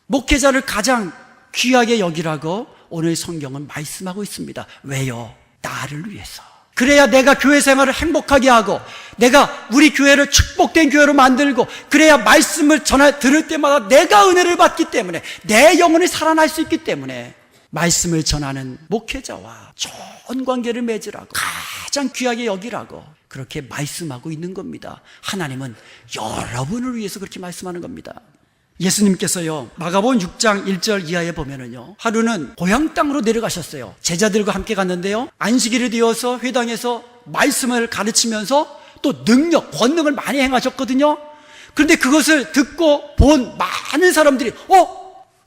목회자를 가장 귀하게 여기라고 오늘 성경은 말씀하고 있습니다. 왜요? 나를 위해서. 그래야 내가 교회 생활을 행복하게 하고 내가 우리 교회를 축복된 교회로 만들고 그래야 말씀을 들을 때마다 내가 은혜를 받기 때문에 내 영혼이 살아날 수 있기 때문에 말씀을 전하는 목회자와 좋은 관계를 맺으라고, 가장 귀하게 여기라고 그렇게 말씀하고 있는 겁니다. 하나님은 여러분을 위해서 그렇게 말씀하는 겁니다. 예수님께서요, 마가복음 6장 1절 이하에 보면은요, 하루는 고향 땅으로 내려가셨어요. 제자들과 함께 갔는데요, 안식일이 되어서 회당에서 말씀을 가르치면서 또 능력, 권능을 많이 행하셨거든요. 그런데 그것을 듣고 본 많은 사람들이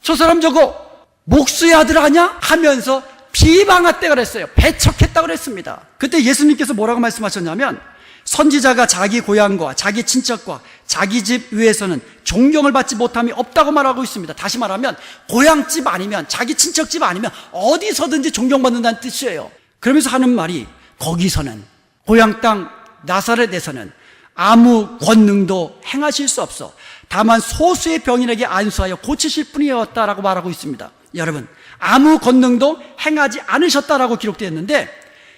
저 사람 저거 목수의 아들 아냐? 하면서 비방했다고 그랬어요. 배척했다고 그랬습니다. 그때 예수님께서 뭐라고 말씀하셨냐면 선지자가 자기 고향과 자기 친척과 자기 집 위에서는 존경을 받지 못함이 없다고 말하고 있습니다. 다시 말하면 고향집 아니면 자기 친척집 아니면 어디서든지 존경받는다는 뜻이에요. 그러면서 하는 말이 거기서는 고향 땅 나사렛에서는 아무 권능도 행하실 수 없어 다만 소수의 병인에게 안수하여 고치실 뿐이었다라고 말하고 있습니다. 여러분, 아무 권능도 행하지 않으셨다라고 기록되어 있는데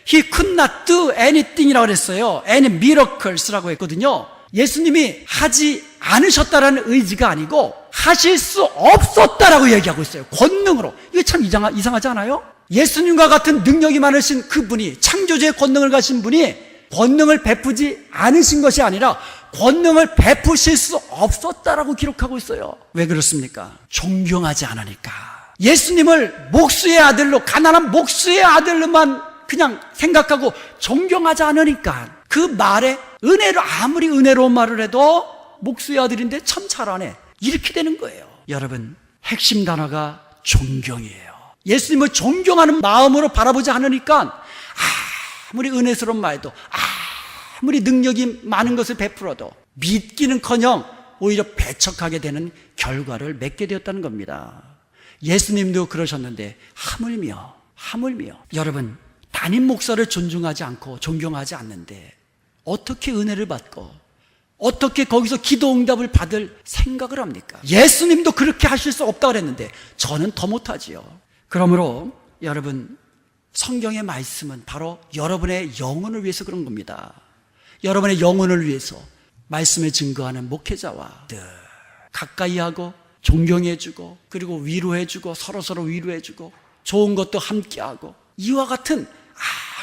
He could not do anything이라고 그랬어요. Any miracles라고 했거든요. 예수님이 하지 않으셨다라는 의지가 아니고 하실 수 없었다라고 얘기하고 있어요. 권능으로. 이게 참 이상하지 않아요? 예수님과 같은 능력이 많으신 그분이, 창조주의 권능을 가진 분이 권능을 베푸지 않으신 것이 아니라 권능을 베푸실 수 없었다라고 기록하고 있어요. 왜 그렇습니까? 존경하지 않으니까. 예수님을 목수의 아들로, 가난한 목수의 아들로만 그냥 생각하고 존경하지 않으니까 그 말에 은혜로, 아무리 은혜로운 말을 해도 목수의 아들인데 참 잘하네, 이렇게 되는 거예요. 여러분, 핵심 단어가 존경이에요. 예수님을 존경하는 마음으로 바라보지 않으니까 아무리 은혜스러운 말도, 아무리 능력이 많은 것을 베풀어도 믿기는커녕 오히려 배척하게 되는 결과를 맺게 되었다는 겁니다. 예수님도 그러셨는데 하물며 여러분, 담임 목사를 존중하지 않고 존경하지 않는데 어떻게 은혜를 받고 어떻게 거기서 기도 응답을 받을 생각을 합니까? 예수님도 그렇게 하실 수 없다고 그랬는데 저는 더 못하지요. 그러므로 여러분, 성경의 말씀은 바로 여러분의 영혼을 위해서 그런 겁니다. 여러분의 영혼을 위해서 말씀에 증거하는 목회자와 늘 가까이 하고 존경해주고 그리고 위로해주고 서로서로 위로해주고 좋은 것도 함께하고 이와 같은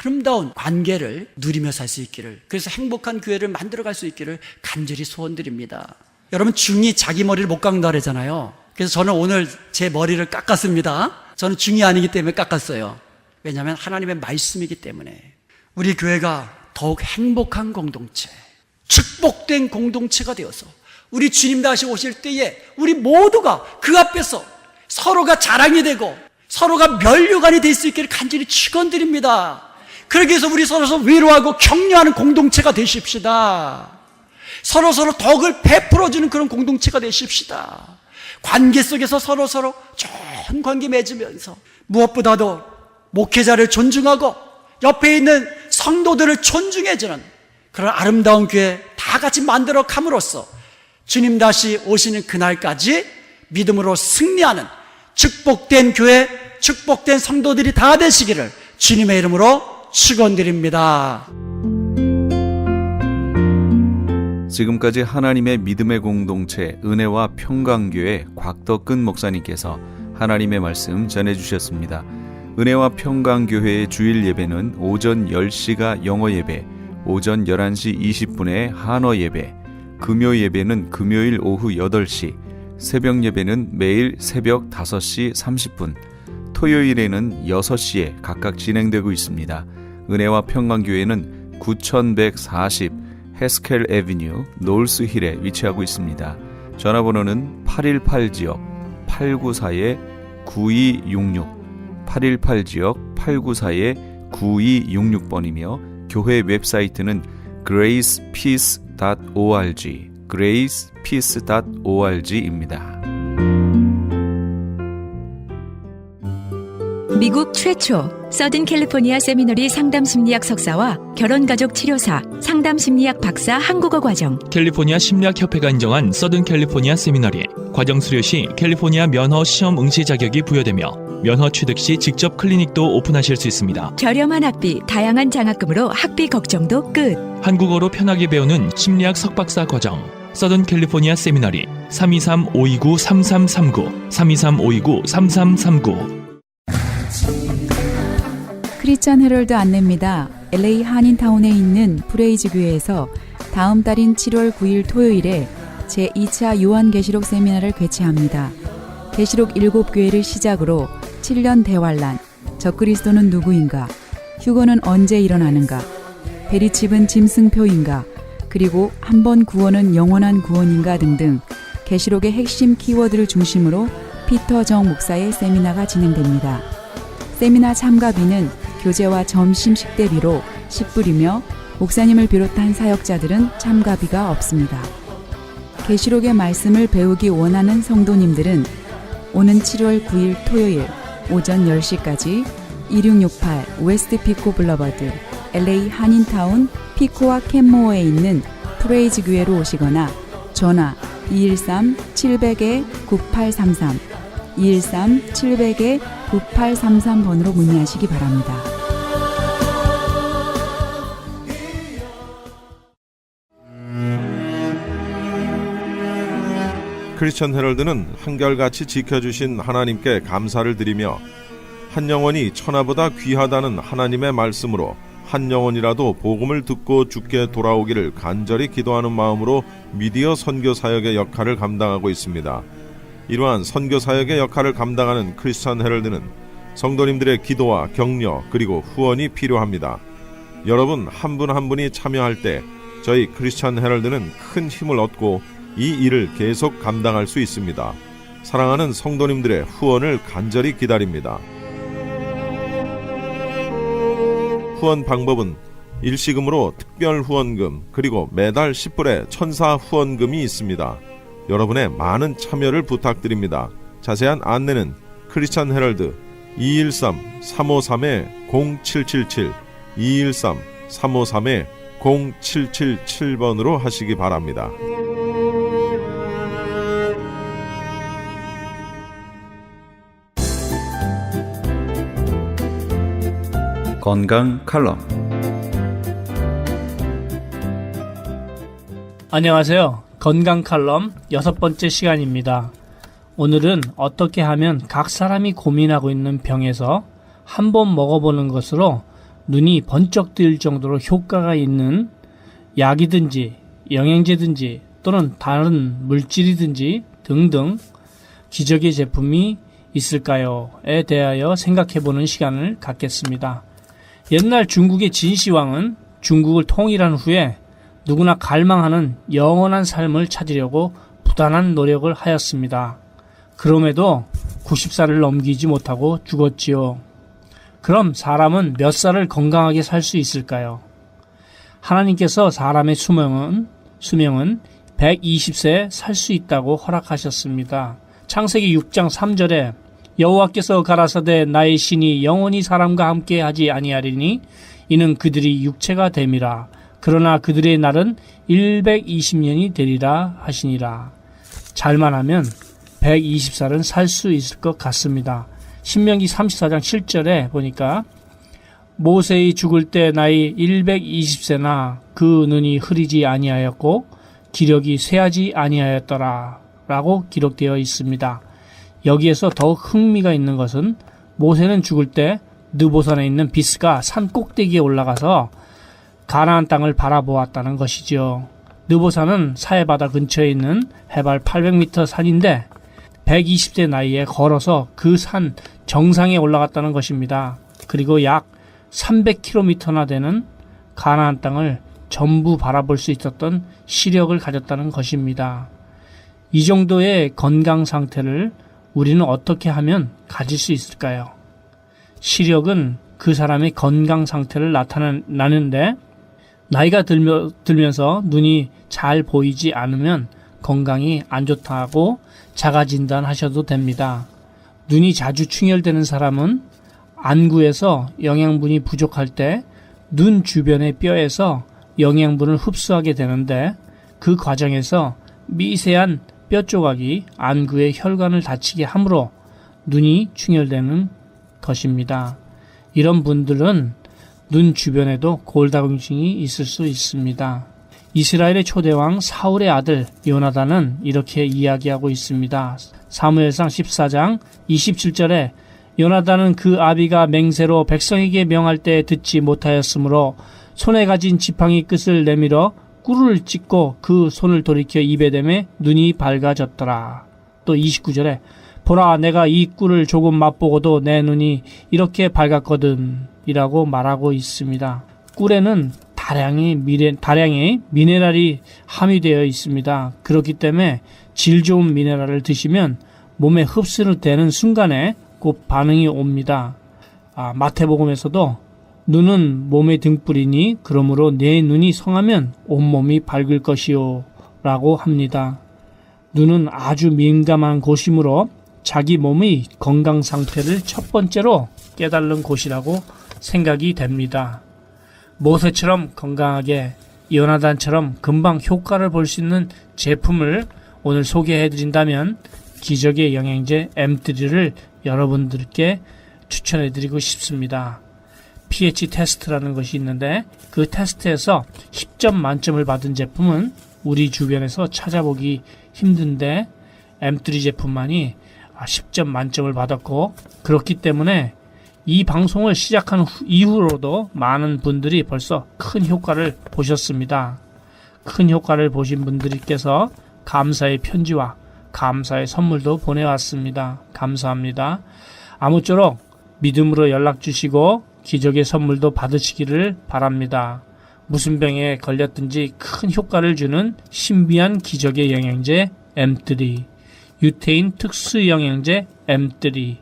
아름다운 관계를 누리며 살 수 있기를, 그래서 행복한 교회를 만들어갈 수 있기를 간절히 소원드립니다. 여러분, 중이 자기 머리를 못 깎는다 그러잖아요. 그래서 저는 오늘 제 머리를 깎았습니다. 저는 중이 아니기 때문에 깎았어요. 왜냐하면 하나님의 말씀이기 때문에. 우리 교회가 더욱 행복한 공동체, 축복된 공동체가 되어서 우리 주님 다시 오실 때에 우리 모두가 그 앞에서 서로가 자랑이 되고 서로가 면류관이 될 수 있기를 간절히 축원드립니다. 그러기 위해서 우리 서로 위로하고 격려하는 공동체가 되십시다. 서로서로 덕을 베풀어주는 그런 공동체가 되십시다. 관계 속에서 서로서로 좋은 관계 맺으면서 무엇보다도 목회자를 존중하고 옆에 있는 성도들을 존중해주는 그런 아름다운 교회 다 같이 만들어 감으로써 주님 다시 오시는 그날까지 믿음으로 승리하는 축복된 교회, 축복된 성도들이 다 되시기를 주님의 이름으로 축원드립니다. 지금까지 하나님의 믿음의 공동체 은혜와 평강교회 곽덕근 목사님께서 하나님의 말씀 전해주셨습니다. 은혜와 평강교회의 주일 예배는 오전 10시가 영어 예배, 오전 11시 20분에 한어 예배, 금요 예배는 금요일 오후 8시, 새벽 예배는 매일 새벽 5시 30분, 토요일에는 6시에 각각 진행되고 있습니다. 은혜와 평강교회는 9140 헤스켈 애비뉴 놀스힐에 위치하고 있습니다. 전화번호는 818지역 894-9266 818지역 894-9266번이며 교회 웹사이트는 gracepeace.org gracepeace.org입니다. 미국 최초 서든 캘리포니아 세미너리 상담심리학 석사와 결혼가족 치료사 상담심리학 박사 한국어 과정, 캘리포니아 심리학협회가 인정한 서든 캘리포니아 세미너리 과정 수료 시 캘리포니아 면허 시험 응시 자격이 부여되며 면허 취득 시 직접 클리닉도 오픈하실 수 있습니다. 저렴한 학비, 다양한 장학금으로 학비 걱정도 끝. 한국어로 편하게 배우는 심리학 석박사 과정 서든 캘리포니아 세미너리 323-529-3339 323-529-3339. 크리스찬 헤럴드 안내입니다. LA 한인타운에 있는 프레이즈 교회에서 다음 달인 7월 9일 토요일에 제2차 요한계시록 세미나를 개최합니다. 계시록 7교회를 시작으로 7년 대환란, 적그리스도는 누구인가, 휴거는 언제 일어나는가, 베리칩은 짐승표인가, 그리고 한 번 구원은 영원한 구원인가 등등 계시록의 핵심 키워드를 중심으로 피터 정 목사의 세미나가 진행됩니다. 세미나 참가비는 교재와 점심 식대비로 $10이며 목사님을 비롯한 사역자들은 참가비가 없습니다. 계시록의 말씀을 배우기 원하는 성도님들은 오는 7월 9일 토요일 오전 10시까지 2668 웨스트 피코 블러버드 LA 한인타운 피코와 캔모어에 있는 프레이즈 교회로 오시거나 전화 213-700-9833 213-700-9833번으로 문의하시기 바랍니다. 크리스천 헤럴드는 한결같이 지켜주신 하나님께 감사를 드리며 한 영혼이 천하보다 귀하다는 하나님의 말씀으로 한 영혼이라도 복음을 듣고 주께 돌아오기를 간절히 기도하는 마음으로 미디어 선교 사역의 역할을 감당하고 있습니다. 이러한 선교 사역의 역할을 감당하는 크리스천 헤럴드는 성도님들의 기도와 격려 그리고 후원이 필요합니다. 여러분 한 분 한 분이 참여할 때 저희 크리스천 헤럴드는 큰 힘을 얻고 이 일을 계속 감당할 수 있습니다. 사랑하는 성도님들의 후원을 간절히 기다립니다. 후원 방법은 일시금으로 특별 후원금 그리고 매달 10불의 천사 후원금이 있습니다. 여러분의 많은 참여를 부탁드립니다. 자세한 안내는 크리스천 헤럴드 213-353-0777 213-353-0777번으로 하시기 바랍니다. 건강 칼럼. 안녕하세요. 건강 칼럼 6번째 시간입니다. 오늘은 어떻게 하면 각 사람이 고민하고 있는 병에서 한번 먹어보는 것으로 눈이 번쩍 뜨일 정도로 효과가 있는 약이든지 영양제든지 또는 다른 물질이든지 등등 기적의 제품이 있을까요?에 대하여 생각해보는 시간을 갖겠습니다. 옛날 중국의 진시황은 중국을 통일한 후에 누구나 갈망하는 영원한 삶을 찾으려고 부단한 노력을 하였습니다. 그럼에도 90살을 넘기지 못하고 죽었지요. 그럼 사람은 몇 살을 건강하게 살 수 있을까요? 하나님께서 사람의 수명은 120세 살 수 있다고 허락하셨습니다. 창세기 6장 3절에 여호와께서 가라사대 나의 신이 영원히 사람과 함께 하지 아니하리니 이는 그들이 육체가 됨이라. 그러나 그들의 날은 120년이 되리라 하시니라. 잘만 하면 120살은 살 수 있을 것 같습니다. 신명기 34장 7절에 보니까 모세의 죽을 때 나이 120세나 그 눈이 흐리지 아니하였고 기력이 쇠하지 아니하였더라 라고 기록되어 있습니다. 여기에서 더욱 흥미가 있는 것은 모세는 죽을 때 느보산에 있는 비스가 산 꼭대기에 올라가서 가나안 땅을 바라보았다는 것이죠. 느보산은 사해바다 근처에 있는 해발 800m 산인데 120세 나이에 걸어서 그 산 정상에 올라갔다는 것입니다. 그리고 약 300km나 되는 가나안 땅을 전부 바라볼 수 있었던 시력을 가졌다는 것입니다. 이 정도의 건강 상태를 우리는 어떻게 하면 가질 수 있을까요? 시력은 그 사람의 건강 상태를 나타내는데 나이가 들면서 눈이 잘 보이지 않으면 건강이 안 좋다고 자가진단하셔도 됩니다. 눈이 자주 충혈되는 사람은 안구에서 영양분이 부족할 때 눈 주변의 뼈에서 영양분을 흡수하게 되는데 그 과정에서 미세한 뼈 조각이 안구의 혈관을 다치게 함으로 눈이 충혈되는 것입니다. 이런 분들은 눈 주변에도 골다공증이 있을 수 있습니다. 이스라엘의 초대왕 사울의 아들 요나단은 이렇게 이야기하고 있습니다. 사무엘상 14장 27절에 요나단은 그 아비가 맹세로 백성에게 명할 때 듣지 못하였으므로 손에 가진 지팡이 끝을 내밀어 꿀을 찍고 그 손을 돌이켜 입에 대매 눈이 밝아졌더라. 또 29절에 보라 내가 이 꿀을 조금 맛보고도 내 눈이 이렇게 밝았거든 이라고 말하고 있습니다. 꿀에는 다량의 미네랄이 함유되어 있습니다. 그렇기 때문에 질 좋은 미네랄을 드시면 몸에 흡수를 되는 순간에 곧 반응이 옵니다. 마태복음에서도 눈은 몸의 등불이니 그러므로 내 눈이 성하면 온몸이 밝을 것이요 라고 합니다. 눈은 아주 민감한 곳이므로 자기 몸의 건강 상태를 첫 번째로 깨달는 곳이라고 생각이 됩니다. 모세처럼 건강하게, 요나단처럼 금방 효과를 볼 수 있는 제품을 오늘 소개해드린다면 기적의 영양제 M3를 여러분들께 추천해드리고 싶습니다. pH 테스트라는 것이 있는데 그 테스트에서 10점 만점을 받은 제품은 우리 주변에서 찾아보기 힘든데 M3 제품만이 10점 만점을 받았고, 그렇기 때문에 이 방송을 시작한 이후로도 많은 분들이 벌써 큰 효과를 보셨습니다. 큰 효과를 보신 분들께서 감사의 편지와 감사의 선물도 보내왔습니다. 감사합니다. 아무쪼록 믿음으로 연락 주시고 기적의 선물도 받으시기를 바랍니다. 무슨 병에 걸렸든지 큰 효과를 주는 신비한 기적의 영양제 M3, 유태인 특수 영양제 M3,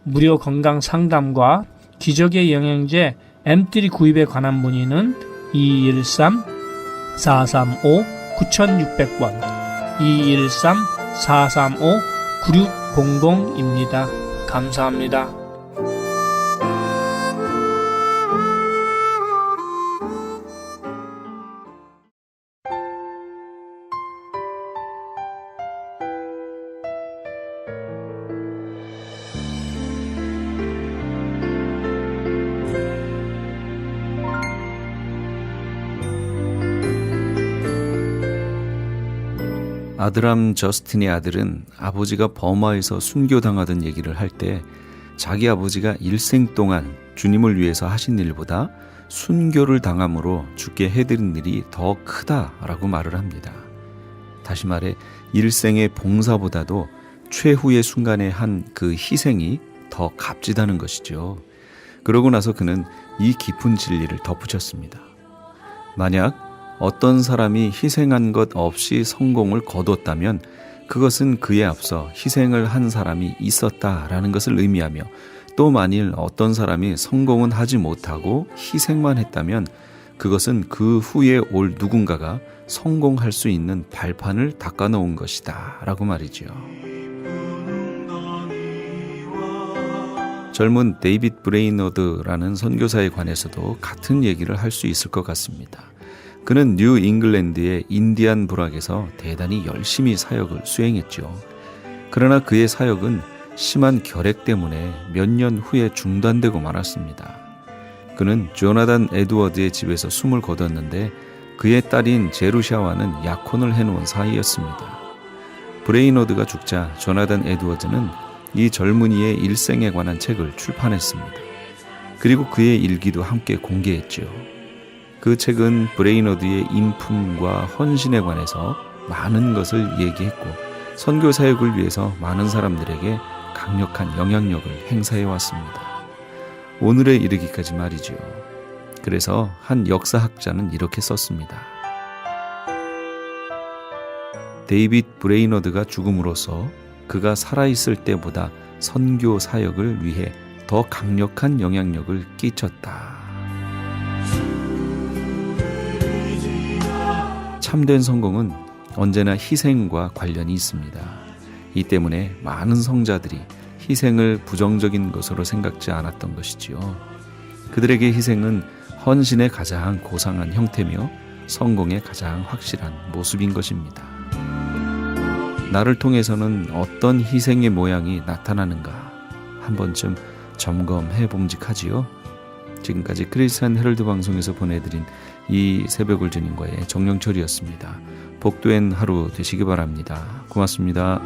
무료 건강 상담과 기적의 영양제 M3 구입에 관한 문의는 213-435-9600번, 213-435-9600입니다. 감사합니다. 아드람 저스틴의 아들은 아버지가 버마에서 순교당하던 얘기를 할 때 자기 아버지가 일생 동안 주님을 위해서 하신 일보다 순교를 당함으로 주께 해드린 일이 더 크다라고 말을 합니다. 다시 말해 일생의 봉사보다도 최후의 순간에 한 그 희생이 더 값지다는 것이죠. 그러고 나서 그는 이 깊은 진리를 덧붙였습니다. 만약 어떤 사람이 희생한 것 없이 성공을 거뒀다면 그것은 그에 앞서 희생을 한 사람이 있었다라는 것을 의미하며, 또 만일 어떤 사람이 성공은 하지 못하고 희생만 했다면 그것은 그 후에 올 누군가가 성공할 수 있는 발판을 닦아놓은 것이다 라고 말이죠. 젊은 데이빗 브레이너드라는 선교사에 관해서도 같은 얘기를 할 수 있을 것 같습니다. 그는 뉴 잉글랜드의 인디안 부락에서 대단히 열심히 사역을 수행했죠. 그러나 그의 사역은 심한 결핵 때문에 몇 년 후에 중단되고 말았습니다. 그는 조나단 에드워드의 집에서 숨을 거뒀는데 그의 딸인 제루샤와는 약혼을 해놓은 사이였습니다. 브레이너드가 죽자 조나단 에드워드는 이 젊은이의 일생에 관한 책을 출판했습니다. 그리고 그의 일기도 함께 공개했죠. 그 책은 브레이너드의 인품과 헌신에 관해서 많은 것을 얘기했고 선교 사역을 위해서 많은 사람들에게 강력한 영향력을 행사해 왔습니다. 오늘에 이르기까지 말이죠. 그래서 한 역사학자는 이렇게 썼습니다. 데이빗 브레이너드가 죽음으로써 그가 살아있을 때보다 선교 사역을 위해 더 강력한 영향력을 끼쳤다. 참된 성공은 언제나 희생과 관련이 있습니다. 이 때문에 많은 성자들이 희생을 부정적인 것으로 생각지 않았던 것이지요. 그들에게 희생은 헌신의 가장 고상한 형태며 성공의 가장 확실한 모습인 것입니다. 나를 통해서는 어떤 희생의 모양이 나타나는가 한 번쯤 점검해 봄직하지요. 지금까지 크리스찬 헤럴드 방송에서 보내드린 이 새벽을 주님과의 정령철이었습니다. 복된 하루 되시기 바랍니다. 고맙습니다.